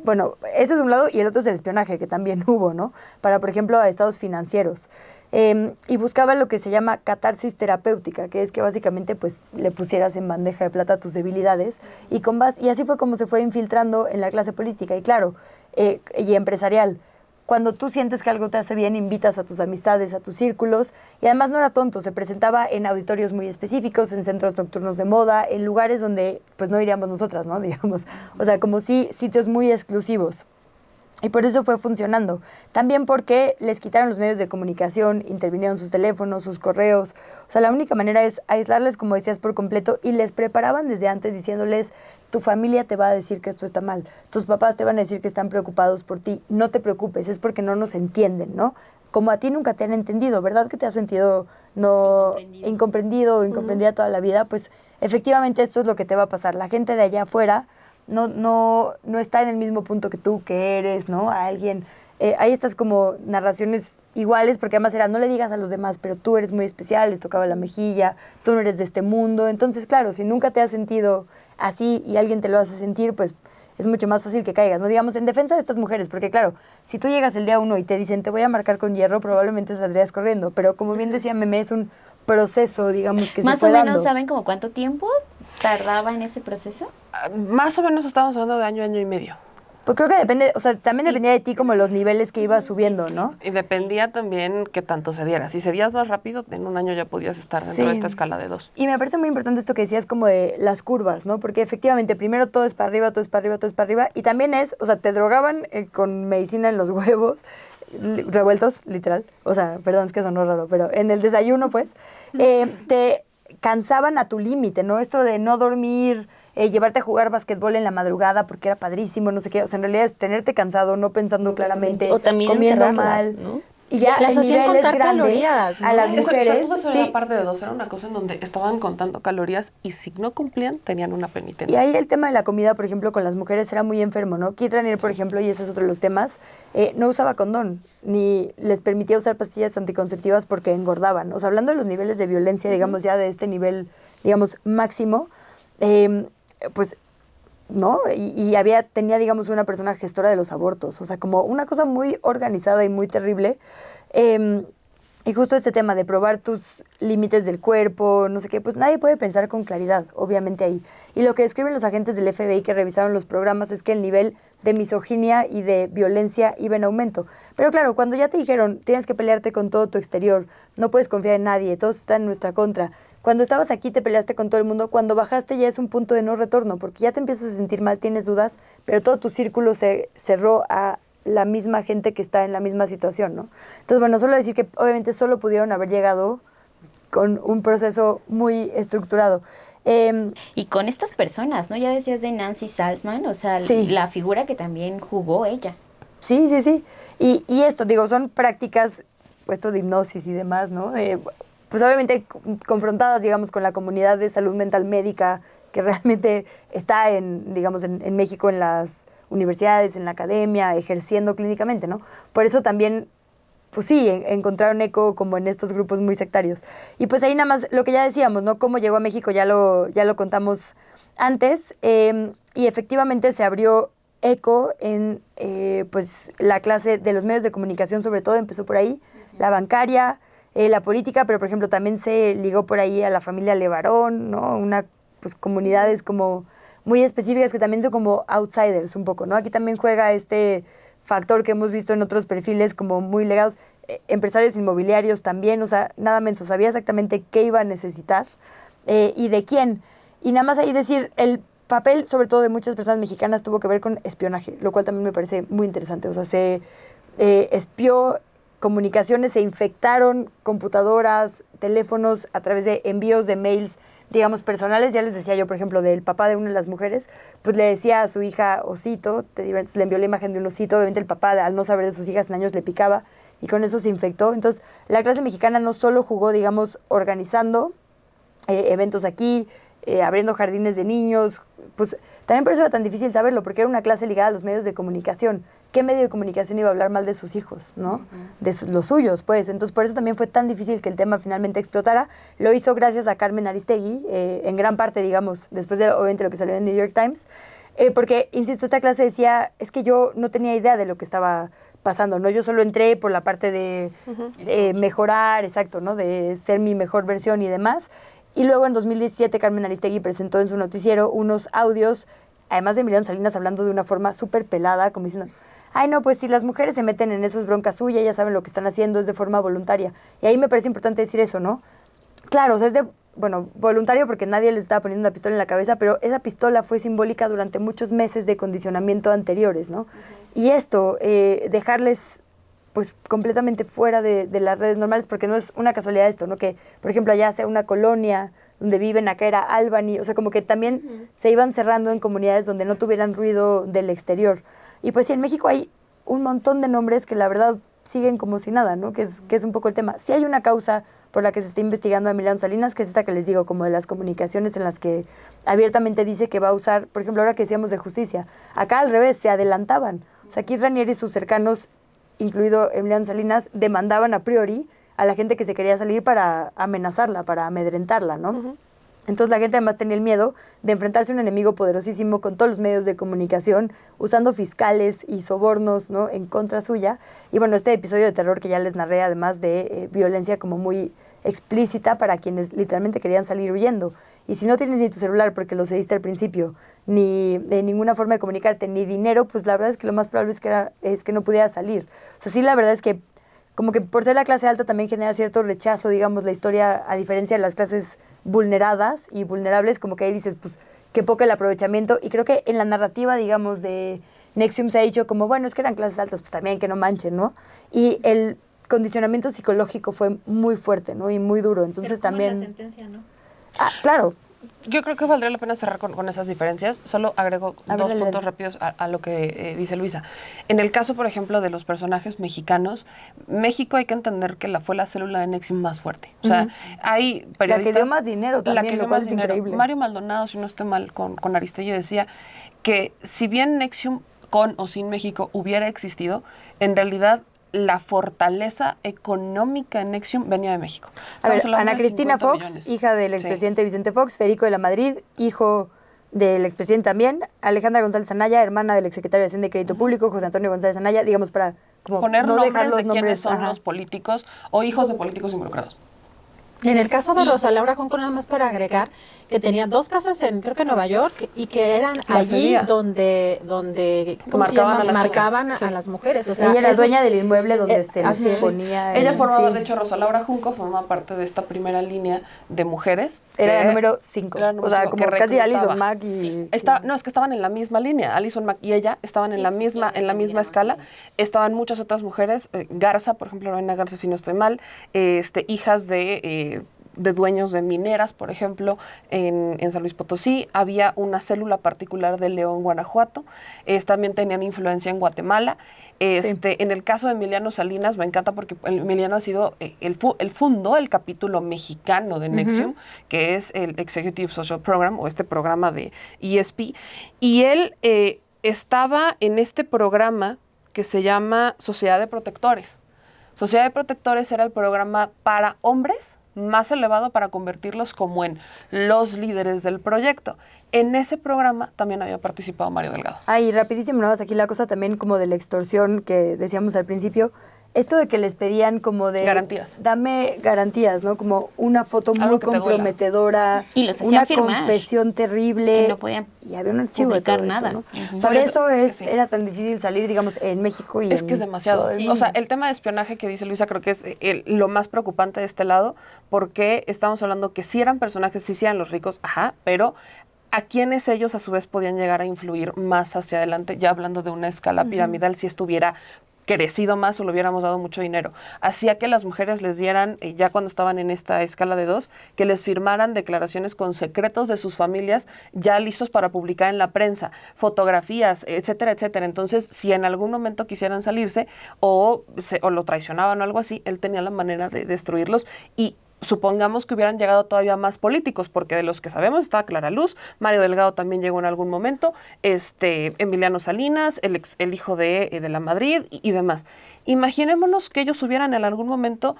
bueno, ese es un lado y el otro es el espionaje, que también hubo, ¿no? Para, por ejemplo, a estados financieros. Y buscaba lo que se llama catarsis terapéutica, que es que básicamente pues le pusieras en bandeja de plata tus debilidades y así fue como se fue infiltrando en la clase política y claro, y empresarial. Cuando tú sientes que algo te hace bien, invitas a tus amistades, a tus círculos, y además no era tonto, se presentaba en auditorios muy específicos, en centros nocturnos de moda, en lugares donde pues no iríamos nosotras, ¿no? Digamos, o sea, como sí, sitios muy exclusivos. Y por eso fue funcionando. También porque les quitaron los medios de comunicación, intervinieron sus teléfonos, sus correos. O sea, la única manera es aislarles, como decías, por completo, y les preparaban desde antes diciéndoles, tu familia te va a decir que esto está mal, tus papás te van a decir que están preocupados por ti, no te preocupes, es porque no nos entienden, ¿no? Como a ti nunca te han entendido, ¿verdad que te has sentido incomprendido o incomprendida toda la vida? Pues efectivamente esto es lo que te va a pasar. La gente de allá afuera no está en el mismo punto que tú, que eres, ¿no? A alguien. Hay estas como narraciones iguales, porque además era, no le digas a los demás, pero tú eres muy especial, les tocaba la mejilla, tú no eres de este mundo. Entonces, claro, si nunca te has sentido así y alguien te lo hace sentir, pues es mucho más fácil que caigas, ¿no? Digamos, en defensa de estas mujeres, porque claro, si tú llegas el día 1 y te dicen, te voy a marcar con hierro, probablemente saldrías corriendo, pero como bien decía Meme, es un proceso, digamos, que más se fue o menos dando. ¿Saben como cuánto tiempo tardaba en ese proceso? Más o menos estamos hablando de año y medio. Pues creo que depende, o sea, también dependía de ti como los niveles que ibas subiendo, ¿no? Y dependía también qué tanto cedieras. Si cedías más rápido, en un año ya podías estar dentro de esta escala de 2. Y me parece muy importante esto que decías como de las curvas, ¿no? Porque efectivamente primero todo es para arriba, todo es para arriba, todo es para arriba. Y también es, o sea, te drogaban con medicina en los huevos, revueltos, literal. O sea, perdón, es que sonó raro, pero en el desayuno, pues, te cansaban a tu límite, ¿no? Esto de no dormir, llevarte a jugar básquetbol en la madrugada porque era padrísimo, no sé qué. O sea, en realidad es tenerte cansado, no pensando claramente, o también comiendo mal. ¿no? Y ya Las en hacían niveles contar grandes, calorías, ¿no? a las Eso, mujeres, eso sí. era parte de 2, era una cosa en donde estaban contando calorías y si no cumplían, tenían una Y penitencia. ahí el tema de la comida, por ejemplo, con las mujeres era muy enfermo, ¿no? Kit Raniere, por ejemplo, y ese es otro de los temas, no usaba condón, ni les permitía usar pastillas anticonceptivas porque engordaban. O sea, hablando de los niveles de violencia, digamos, ya de este nivel, digamos, máximo, pues, ¿no? Y tenía, digamos, una persona gestora de los abortos. O sea, como una cosa muy organizada y muy terrible. Y justo este tema de probar tus límites del cuerpo, no sé qué, pues nadie puede pensar con claridad, obviamente ahí. Y lo que describen los agentes del FBI que revisaron los programas es que el nivel de misoginia y de violencia iba en aumento. Pero claro, cuando ya te dijeron, tienes que pelearte con todo tu exterior, no puedes confiar en nadie, todos están en nuestra contra. Cuando estabas aquí te peleaste con todo el mundo, cuando bajaste ya es un punto de no retorno, porque ya te empiezas a sentir mal, tienes dudas, pero todo tu círculo se cerró a la misma gente que está en la misma situación, ¿no? Entonces, bueno, solo decir que obviamente solo pudieron haber llegado con un proceso muy estructurado. Y con estas personas, ¿no? Ya decías de Nancy Salzman, o sea, Sí. la figura que también jugó ella. Sí, sí, sí. Y esto, digo, son prácticas, esto de hipnosis y demás, ¿no? Pues obviamente confrontadas, digamos, con la comunidad de salud mental médica que realmente está digamos, en México en las universidades, en la academia, ejerciendo clínicamente, ¿no? Por eso también, pues sí, encontraron eco como en estos grupos muy sectarios. Y pues ahí nada más, lo que ya decíamos, ¿no? Cómo llegó a México, ya lo contamos antes, y efectivamente se abrió eco en pues la clase de los medios de comunicación, sobre todo empezó por ahí, la bancaria, la política, pero por ejemplo también se ligó por ahí a la familia Levarón, ¿no? Pues comunidades como muy específicas que también son como outsiders un poco, ¿no? Aquí también juega este factor que hemos visto en otros perfiles como muy legados, empresarios inmobiliarios también, o sea, nada menso, sabía exactamente qué iba a necesitar y de quién. Y nada más ahí decir, el papel, sobre todo de muchas personas mexicanas, tuvo que ver con espionaje, lo cual también me parece muy interesante. O sea, se espió comunicaciones, se infectaron computadoras, teléfonos a través de envíos de mails, digamos, personales. Ya les decía yo, por ejemplo, del papá de una de las mujeres, pues le decía a su hija osito, le envió la imagen de un osito, obviamente el papá, al no saber de sus hijas en años, le picaba y con eso se infectó. Entonces, la clase mexicana no solo jugó, digamos, organizando eventos aquí, abriendo jardines de niños, pues también por eso era tan difícil saberlo, porque era una clase ligada a los medios de comunicación. ¿Qué medio de comunicación iba a hablar mal de sus hijos, no? De los suyos, pues. Entonces, por eso también fue tan difícil que el tema finalmente explotara. Lo hizo gracias a Carmen Aristegui, en gran parte, digamos, después de, obviamente, lo que salió en New York Times, porque, insisto, esta clase decía, es que yo no tenía idea de lo que estaba pasando, ¿no? Yo solo entré por la parte de mejorar, exacto, ¿no? De ser mi mejor versión y demás. Y luego en 2017 Carmen Aristegui presentó en su noticiero unos audios, además de Emiliano Salinas hablando de una forma súper pelada, como diciendo, ay no, pues si las mujeres se meten en eso es bronca suya, ya saben lo que están haciendo, es de forma voluntaria. Y ahí me parece importante decir eso, ¿no? Claro, o sea, es voluntario porque nadie les estaba poniendo una pistola en la cabeza, pero esa pistola fue simbólica durante muchos meses de condicionamiento anteriores, ¿no? Y esto, dejarles pues completamente fuera de las redes normales, porque no es una casualidad esto, ¿no? Que, por ejemplo, allá sea una colonia donde viven, acá era Albany, o sea, como que también se iban cerrando en comunidades donde no tuvieran ruido del exterior. Y pues sí, en México hay un montón de nombres que la verdad siguen como si nada, ¿no? Que es un poco el tema. Sí hay una causa por la que se está investigando a Emiliano Salinas, que es esta que les digo, como de las comunicaciones en las que abiertamente dice que va a usar, por ejemplo, ahora que decíamos de justicia, acá al revés, se adelantaban. O sea, aquí Raniere y sus cercanos, incluido Emiliano Salinas, demandaban a priori a la gente que se quería salir para amenazarla, para amedrentarla, ¿no? Entonces la gente además tenía el miedo de enfrentarse a un enemigo poderosísimo con todos los medios de comunicación, usando fiscales y sobornos, ¿no?, en contra suya. Y bueno, este episodio de terror que ya les narré, además de violencia como muy explícita para quienes literalmente querían salir huyendo. Y si no tienes ni tu celular, porque lo cediste al principio, ni de ninguna forma de comunicarte, ni dinero, pues la verdad es que lo más probable es que no pudieras salir. O sea, sí, la verdad es que como que por ser la clase alta también genera cierto rechazo, digamos, la historia, a diferencia de las clases vulneradas y vulnerables, como que ahí dices, pues, qué poco el aprovechamiento. Y creo que en la narrativa, digamos, de NXIVM se ha dicho como, bueno, es que eran clases altas, pues también que no manchen, ¿no? Y el condicionamiento psicológico fue muy fuerte, ¿no? Y muy duro. Entonces Pero como en también... la sentencia, ¿no? Ah, claro, Yo creo que valdría la pena cerrar con esas diferencias. Solo agrego dos puntos rápidos a lo que dice Luisa. En el caso, por ejemplo, de los personajes mexicanos, México hay que entender que fue la célula de Nexium más fuerte. O sea, hay periodistas... La que dio más dinero también, la que dio más dinero. Mario Maldonado, si no estoy mal, con Aristegui decía que si bien Nexium con o sin México hubiera existido, en realidad la fortaleza económica en Nexium venía de México. A ver, Ana Cristina Fox, hija del expresidente Vicente Fox, Federico de la Madrid, hijo del expresidente también, Alejandra González Anaya, hermana del exsecretario de Hacienda y Crédito Público, José Antonio González Anaya, digamos, para como poner no nombres dejar los de quiénes son ajá. los políticos o hijos de políticos involucrados. Y en el caso de Rosa Laura Junco, nada más para agregar, que tenía 2 casas en, creo que en Nueva York, y que eran allí donde ¿cómo se llama? Marcaban a las mujeres. O sea, ella era dueña del inmueble donde se les ponía. Ella formaba, de hecho, Rosa Laura Junco formaba parte de esta primera línea de mujeres. Era la número 5. O sea, como casi Alison Mack y... No, es que estaban en la misma línea. Alison Mack y ella estaban en la misma escala. Estaban muchas otras mujeres. Garza, por ejemplo, Lorena Garza, si no estoy mal, hijas de dueños de mineras, por ejemplo, en San Luis Potosí. Había una célula particular de León, Guanajuato. También tenían influencia en Guatemala. En el caso de Emiliano Salinas, me encanta porque Emiliano ha sido, él fundó el capítulo mexicano de Nexium, que es el Executive Social Program, o este programa de ESP. Y él estaba en este programa que se llama Sociedad de Protectores. Sociedad de Protectores era el programa para hombres más elevado para convertirlos como en los líderes del proyecto. En ese programa también había participado Mario Delgado. Y rapidísimo, nada más aquí la cosa también como de la extorsión que decíamos al principio. Esto de que les pedían como de... Garantías. Dame garantías, ¿no? Como una foto muy comprometedora, y los una firmar, confesión terrible. Que no podían y había un archivo publicar de todo nada. Esto, ¿no? Uh-huh. Por eso era tan difícil salir, digamos, en México y es que es demasiado. O sea, el tema de espionaje que dice Luisa creo que es lo más preocupante de este lado, porque estamos hablando que sí eran personajes, sí eran los ricos, pero a quienes ellos a su vez podían llegar a influir más hacia adelante, ya hablando de una escala piramidal, si estuviera crecido más o le hubiéramos dado mucho dinero. Hacía que las mujeres les dieran, ya cuando estaban en esta escala de 2, que les firmaran declaraciones con secretos de sus familias ya listos para publicar en la prensa, fotografías, etcétera, etcétera. Entonces, si en algún momento quisieran salirse o lo traicionaban o algo así, él tenía la manera de destruirlos. Y supongamos que hubieran llegado todavía más políticos, porque de los que sabemos está Clara Luz, Mario Delgado también llegó en algún momento, Emiliano Salinas, el hijo de la Madrid y demás. Imaginémonos que ellos hubieran en algún momento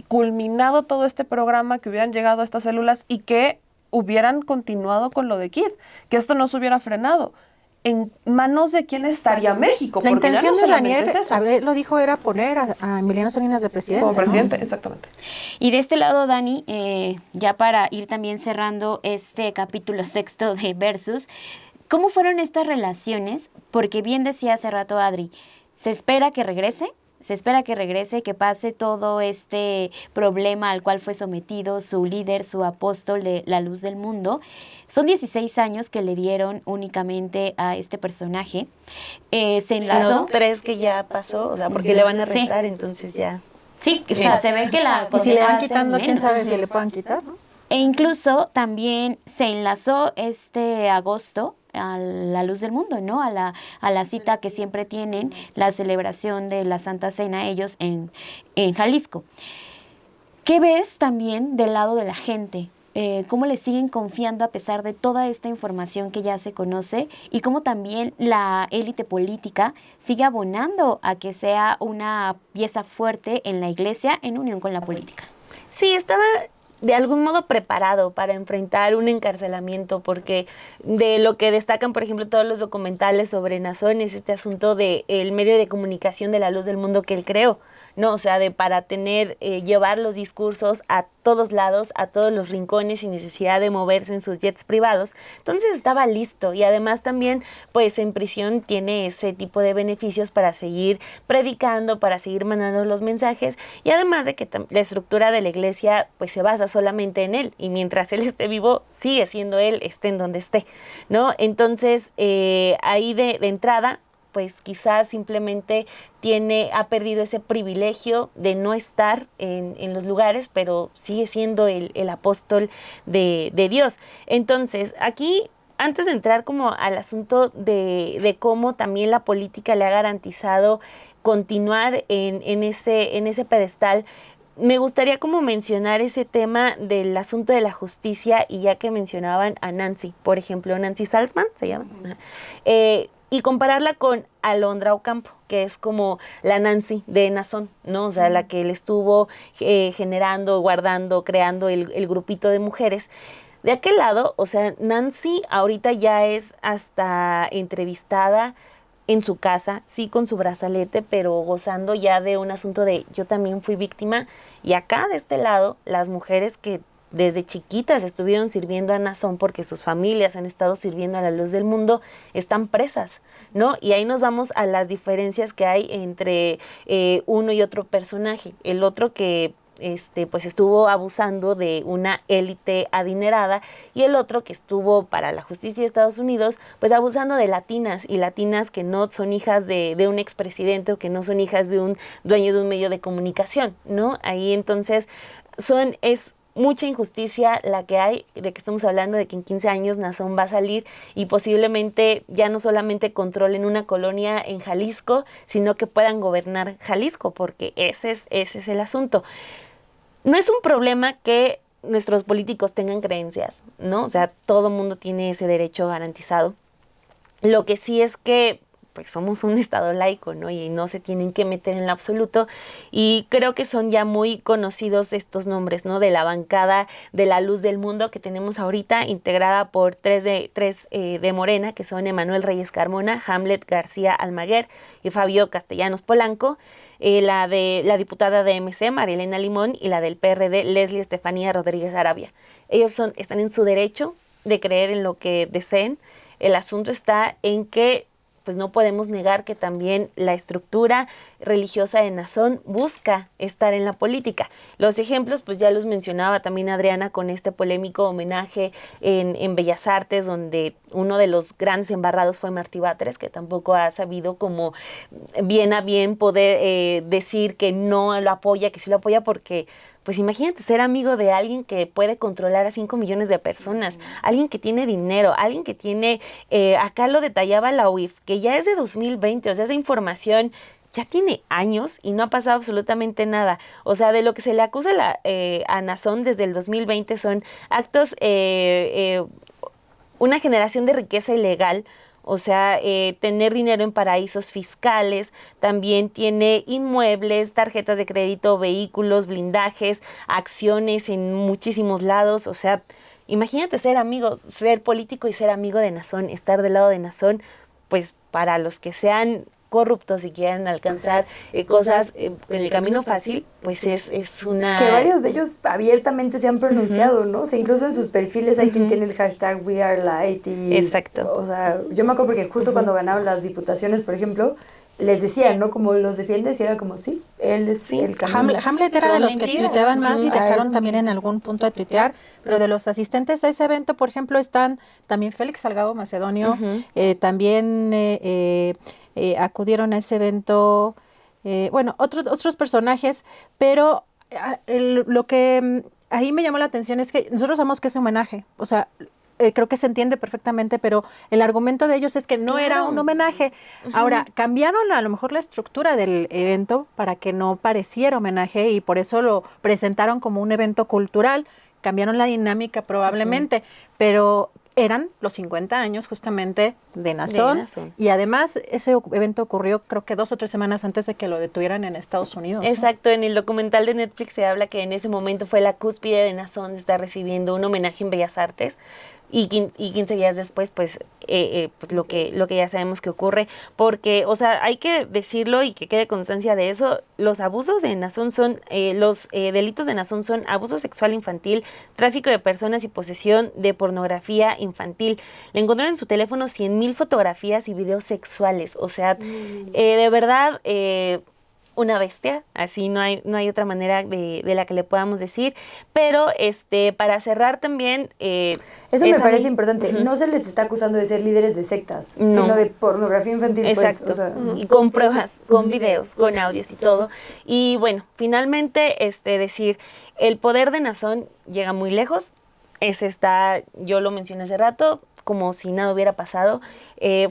culminado todo este programa, que hubieran llegado a estas células y que hubieran continuado con lo de KID, que esto no se hubiera frenado. ¿En manos de quién estaría México? La Porque intención de Ranier, es lo dijo, era poner a Emiliano Salinas de presidente. Como presidente, ¿no? Exactamente. Y de este lado, Dani, ya para ir también cerrando este capítulo 6 de Versus, ¿cómo fueron estas relaciones? Porque bien decía hace rato Adri, se espera que regrese, que pase todo este problema al cual fue sometido su líder, su apóstol de la luz del mundo. Son 16 años que le dieron únicamente a este personaje. Se enlazó. Los 3 que ya pasó, o sea, porque le van a arrestar, entonces ya. Sí, o sea, se ve que la... Y si le van quitando, quién sabe si le puedan quitar, ¿no? E incluso también se enlazó este agosto a la luz del mundo, ¿no? A la cita que siempre tienen, la celebración de la Santa Cena, ellos en Jalisco. ¿Qué ves también del lado de la gente? ¿Cómo le siguen confiando a pesar de toda esta información que ya se conoce? Y cómo también la élite política sigue abonando a que sea una pieza fuerte en la iglesia en unión con la política. Sí, estaba de algún modo preparado para enfrentar un encarcelamiento, porque de lo que destacan, por ejemplo, todos los documentales sobre Nazón es este asunto del medio de comunicación de la luz del mundo que él creó, ¿no? O sea, para llevar los discursos a todos lados, a todos los rincones, sin necesidad de moverse en sus jets privados. Entonces estaba listo, y además también, pues en prisión tiene ese tipo de beneficios para seguir predicando, para seguir mandando los mensajes, y además de que la estructura de la iglesia pues se basa solamente en él, y mientras él esté vivo, sigue siendo él, esté en donde esté, ¿no? Entonces, ahí de entrada, pues quizás simplemente ha perdido ese privilegio de no estar en los lugares, pero sigue siendo el apóstol de Dios. Entonces, aquí, antes de entrar como al asunto de cómo también la política le ha garantizado continuar en ese pedestal, me gustaría como mencionar ese tema del asunto de la justicia, y ya que mencionaban a Nancy, por ejemplo, Nancy Salzman se llama, y compararla con Alondra Ocampo, que es como la Nancy de Nazón, ¿no? O sea, la que le estuvo generando, guardando, creando el grupito de mujeres. De aquel lado, o sea, Nancy ahorita ya es hasta entrevistada en su casa, sí con su brazalete, pero gozando ya de un asunto de yo también fui víctima. Y acá de este lado, las mujeres que desde chiquitas estuvieron sirviendo a Nazón porque sus familias han estado sirviendo a la luz del mundo, están presas, ¿no? Y ahí nos vamos a las diferencias que hay entre uno y otro personaje. El otro que pues estuvo abusando de una élite adinerada, y el otro que estuvo para la justicia de Estados Unidos pues abusando de latinas, y latinas que no son hijas de un expresidente, o que no son hijas de un dueño de un medio de comunicación, ¿no? Ahí entonces es mucha injusticia la que hay, de que estamos hablando de que en 15 años Nazón va a salir y posiblemente ya no solamente controlen una colonia en Jalisco, sino que puedan gobernar Jalisco, porque ese es el asunto. No es un problema que nuestros políticos tengan creencias, ¿no? O sea, todo mundo tiene ese derecho garantizado. Lo que sí es que pues somos un estado laico, ¿no? Y no se tienen que meter en lo absoluto. Y creo que son ya muy conocidos estos nombres, ¿no? De la bancada de la luz del mundo que tenemos ahorita, integrada por tres de Morena, que son Emanuel Reyes Carmona, Hamlet García Almaguer y Fabio Castellanos Polanco. La diputada de MC, Marilena Limón, y la del PRD, Leslie Estefanía Rodríguez Arabia. Ellos están en su derecho de creer en lo que deseen. El asunto está en que pues no podemos negar que también la estructura religiosa de Nazón busca estar en la política. Los ejemplos, pues ya los mencionaba también Adriana con este polémico homenaje en Bellas Artes, donde uno de los grandes embarrados fue Martí Batres, que tampoco ha sabido como bien a bien poder decir que no lo apoya, que sí lo apoya, porque pues imagínate ser amigo de alguien que puede controlar a 5 millones de personas, alguien que tiene dinero, alguien que tiene, acá lo detallaba la UIF, que ya es de 2020, o sea, esa información ya tiene años y no ha pasado absolutamente nada. O sea, de lo que se le acusa a Nazón desde el 2020 son actos, una generación de riqueza ilegal. O sea, tener dinero en paraísos fiscales, también tiene inmuebles, tarjetas de crédito, vehículos, blindajes, acciones en muchísimos lados. O sea, imagínate ser político y ser amigo de Nazón, estar del lado de Nazón, pues para los que sean corruptos y quieran alcanzar cosas en el camino fácil, pues es una... Que varios de ellos abiertamente se han pronunciado, ¿no? O sea, incluso en sus perfiles hay quien tiene el hashtag WeAreLight y... Exacto. O sea, yo me acuerdo porque justo cuando ganaron las diputaciones, por ejemplo, les decían, ¿no? Como los defiendes, y era como, sí, él es el camino. Hamlet era de los que tuiteaban más y dejaron también en algún punto de tuitear, pero de los asistentes a ese evento, por ejemplo, están también Félix Salgado Macedonio, también acudieron a ese evento, bueno, otros personajes, pero lo que ahí me llamó la atención es que nosotros sabemos que es un homenaje, o sea, creo que se entiende perfectamente, pero el argumento de ellos es que no era un homenaje. Ahora, cambiaron a lo mejor la estructura del evento para que no pareciera homenaje y por eso lo presentaron como un evento cultural, cambiaron la dinámica probablemente, pero eran los 50 años justamente de Nazón, y además ese evento ocurrió creo que 2 o 3 semanas antes de que lo detuvieran en Estados Unidos. Exacto, en el documental de Netflix se habla que en ese momento fue la cúspide de Nazón de estar recibiendo un homenaje en Bellas Artes, y 15 días después, pues lo que ya sabemos que ocurre, porque, o sea, hay que decirlo y que quede constancia de eso, los abusos de Nazón son, los delitos de Nazón son abuso sexual infantil, tráfico de personas y posesión de pornografía infantil. Le encontraron en su teléfono 100,000 fotografías y videos sexuales, o sea, de verdad... una bestia, así no hay otra manera de la que le podamos decir, pero para cerrar también... Eso me parece importante, no se les está acusando de ser líderes de sectas, sino de pornografía infantil. Exacto, pues, o sea, y con pruebas, con videos, con audios y todo. Y bueno, finalmente decir, el poder de Nazón llega muy lejos, yo lo mencioné hace rato, como si nada hubiera pasado.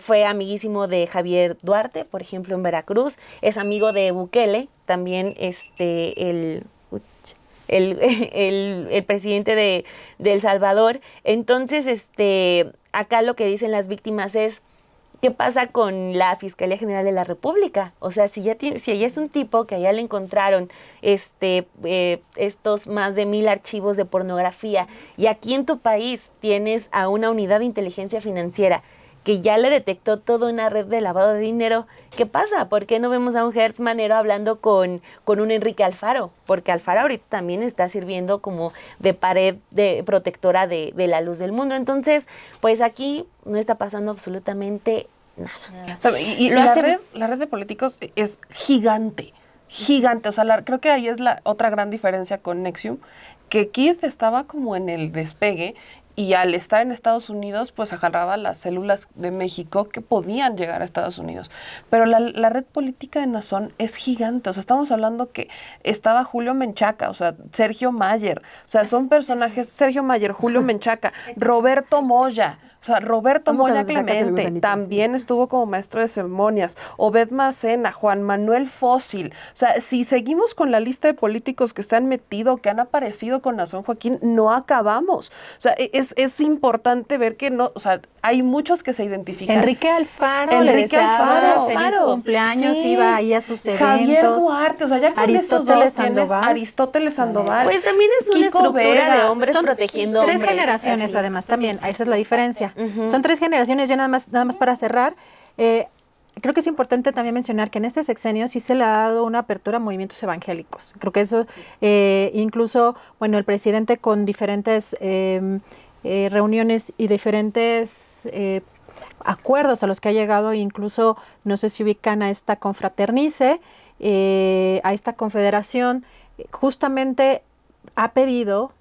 Fue amiguísimo de Javier Duarte, por ejemplo, en Veracruz. Es amigo de Bukele, también el presidente de El Salvador. Entonces, acá lo que dicen las víctimas es, ¿qué pasa con la Fiscalía General de la República? O sea, si ella es un tipo que allá le encontraron estos más de 1,000 archivos de pornografía, y aquí en tu país tienes a una unidad de inteligencia financiera que ya le detectó toda una red de lavado de dinero, ¿qué pasa? ¿Por qué no vemos a un Hertz Manero hablando con un Enrique Alfaro? Porque Alfaro ahorita también está sirviendo como de pared protectora de la luz del mundo. Entonces, pues aquí no está pasando absolutamente nada. O sea, y la red de políticos es gigante. O sea, creo que ahí es la otra gran diferencia con NXIVM, que Keith estaba como en el despegue, y al estar en Estados Unidos, pues agarraba las células de México que podían llegar a Estados Unidos. Pero la red política de Nazón es gigante. O sea, estamos hablando que estaba Julio Menchaca, o sea, Sergio Mayer. O sea, son personajes, Sergio Mayer, Julio Menchaca, Roberto Moya. O sea, Roberto Moya Clemente también estuvo como maestro de ceremonias, Obed Macena, Juan Manuel Fósil. O sea, si seguimos con la lista de políticos que se han metido, que han aparecido con Nazón Joaquín, no acabamos. O sea, es importante ver que no, o sea, hay muchos que se identifican. Enrique Alfaro le deseaba feliz cumpleaños, sí. Iba ahí a sus eventos. Javier Duarte, o sea, ya con esos dos tienes Aristóteles Sandoval. Pues también es una Kiko estructura Vega. de hombres protegiendo Tres hombres. generaciones, Así. además, también. Esa es la diferencia. Son 3 generaciones, ya nada más para cerrar. Creo que es importante también mencionar que en este sexenio sí se le ha dado una apertura a movimientos evangélicos. Creo que eso, incluso, bueno, el presidente con diferentes reuniones y diferentes acuerdos a los que ha llegado, incluso, no sé si ubican a esta confraternice, a esta confederación, justamente ha pedido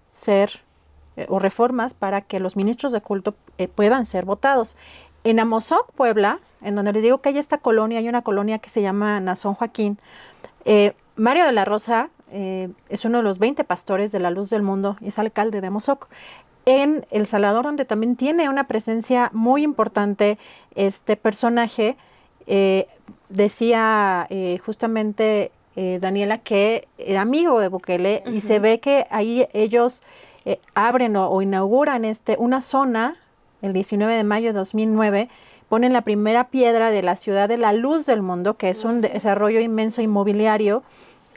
o reformas para que los ministros de culto puedan ser votados. En Amozoc, Puebla, en donde les digo que hay una colonia que se llama Nazón Joaquín, Mario de la Rosa es uno de los 20 pastores de la Luz del Mundo y es alcalde de Amozoc. En El Salvador, donde también tiene una presencia muy importante este personaje, decía justamente Daniela que era amigo de Bukele, y se ve que ahí ellos abren o inauguran una zona el 19 de mayo de 2009, ponen la primera piedra de la ciudad de la Luz del Mundo, que es un desarrollo inmenso inmobiliario,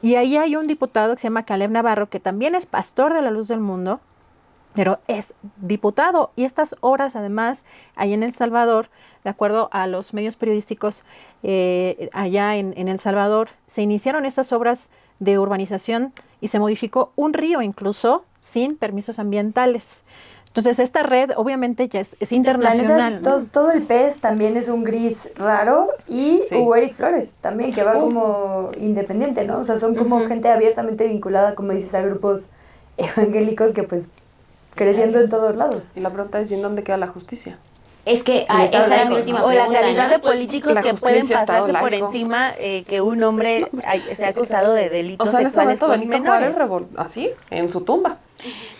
y ahí hay un diputado que se llama Caleb Navarro, que también es pastor de la Luz del Mundo, pero es diputado, y estas obras además, ahí en El Salvador, de acuerdo a los medios periodísticos allá en El Salvador, se iniciaron estas obras de urbanización y se modificó un río incluso sin permisos ambientales. Entonces, esta red obviamente ya es internacional. La neta, todo el pez también es un gris raro, y Hugo Eric Flores también, que va como independiente, ¿no? O sea, son como gente abiertamente vinculada, como dices, a grupos evangélicos que pues creciendo en todos lados. Y la pregunta es, ¿y en dónde queda la justicia? Es que esa era mi última o pregunta. la calidad ¿no? de políticos La que pueden justicia, pasarse Estado por laico. encima que un hombre sea acusado de delitos O sea, en ese sexuales momento con Benito Juárez menores. así, en su tumba.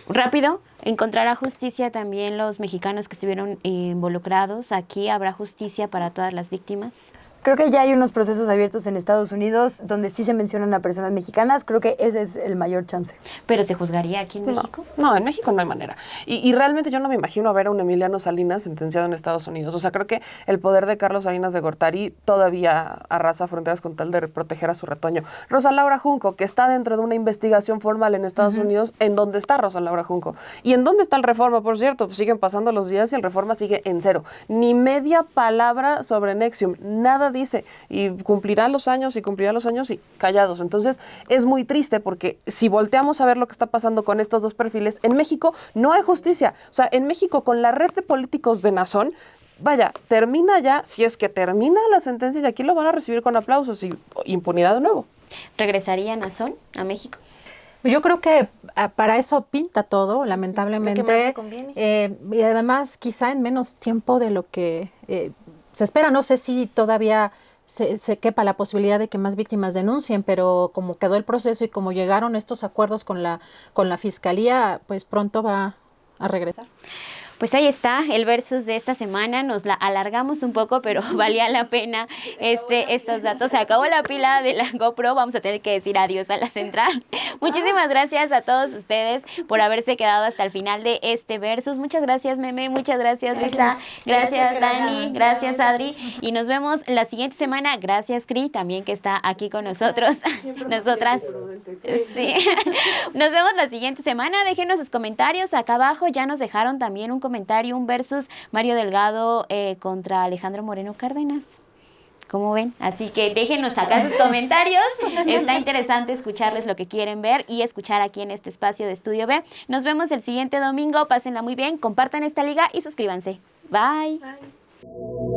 Rápido, encontrará justicia también los mexicanos que estuvieron involucrados. Aquí habrá justicia para todas las víctimas. Creo que ya hay unos procesos abiertos en Estados Unidos donde sí se mencionan a personas mexicanas. Creo que ese es el mayor chance. ¿Pero se juzgaría aquí en México? No, en México no hay manera. Y realmente yo no me imagino a ver a un Emiliano Salinas sentenciado en Estados Unidos. O sea, creo que el poder de Carlos Salinas de Gortari todavía arrasa fronteras con tal de proteger a su retoño. Rosa Laura Junco, que está dentro de una investigación formal en Estados Unidos, ¿en dónde está Rosa Laura Junco? ¿Y en dónde está el Reforma, por cierto? Pues siguen pasando los días y el Reforma sigue en cero. Ni media palabra sobre NXIVM, nada dice. Y cumplirá los años y callados. Entonces, es muy triste porque si volteamos a ver lo que está pasando con estos dos perfiles, en México no hay justicia. O sea, en México, con la red de políticos de Nazón, vaya, termina ya, si es que termina la sentencia, y aquí lo van a recibir con aplausos y impunidad de nuevo. ¿Regresarían a México? Yo creo que para eso pinta todo, Lo lamentablemente. que más le conviene. Y además, quizá en menos tiempo de lo que se espera. No sé si todavía se quepa la posibilidad de que más víctimas denuncien, pero como quedó el proceso y como llegaron estos acuerdos con la Fiscalía, pues pronto va a regresar. Pues ahí está el versus de esta semana. Nos la alargamos un poco, pero valía la pena estos datos. Se acabó la pila de la GoPro. Vamos a tener que decir adiós a la central. Muchísimas gracias a todos ustedes por haberse quedado hasta el final de este versus. Muchas gracias, Meme. Muchas gracias, Luisa. Gracias, Dani. Gracias, Adri. Y nos vemos la siguiente semana. Gracias, Cri, también que está aquí con nosotros. Nosotras. Sí. Nos vemos la siguiente semana. Déjenos sus comentarios acá abajo. Ya nos dejaron también un comentario, un versus Mario Delgado contra Alejandro Moreno Cárdenas. ¿Cómo ven? Así que déjenos acá sus comentarios. Está interesante escucharles lo que quieren ver y escuchar aquí en este espacio de Estudio B. Nos vemos el siguiente domingo. Pásenla muy bien, compartan esta liga y suscríbanse. Bye. Bye.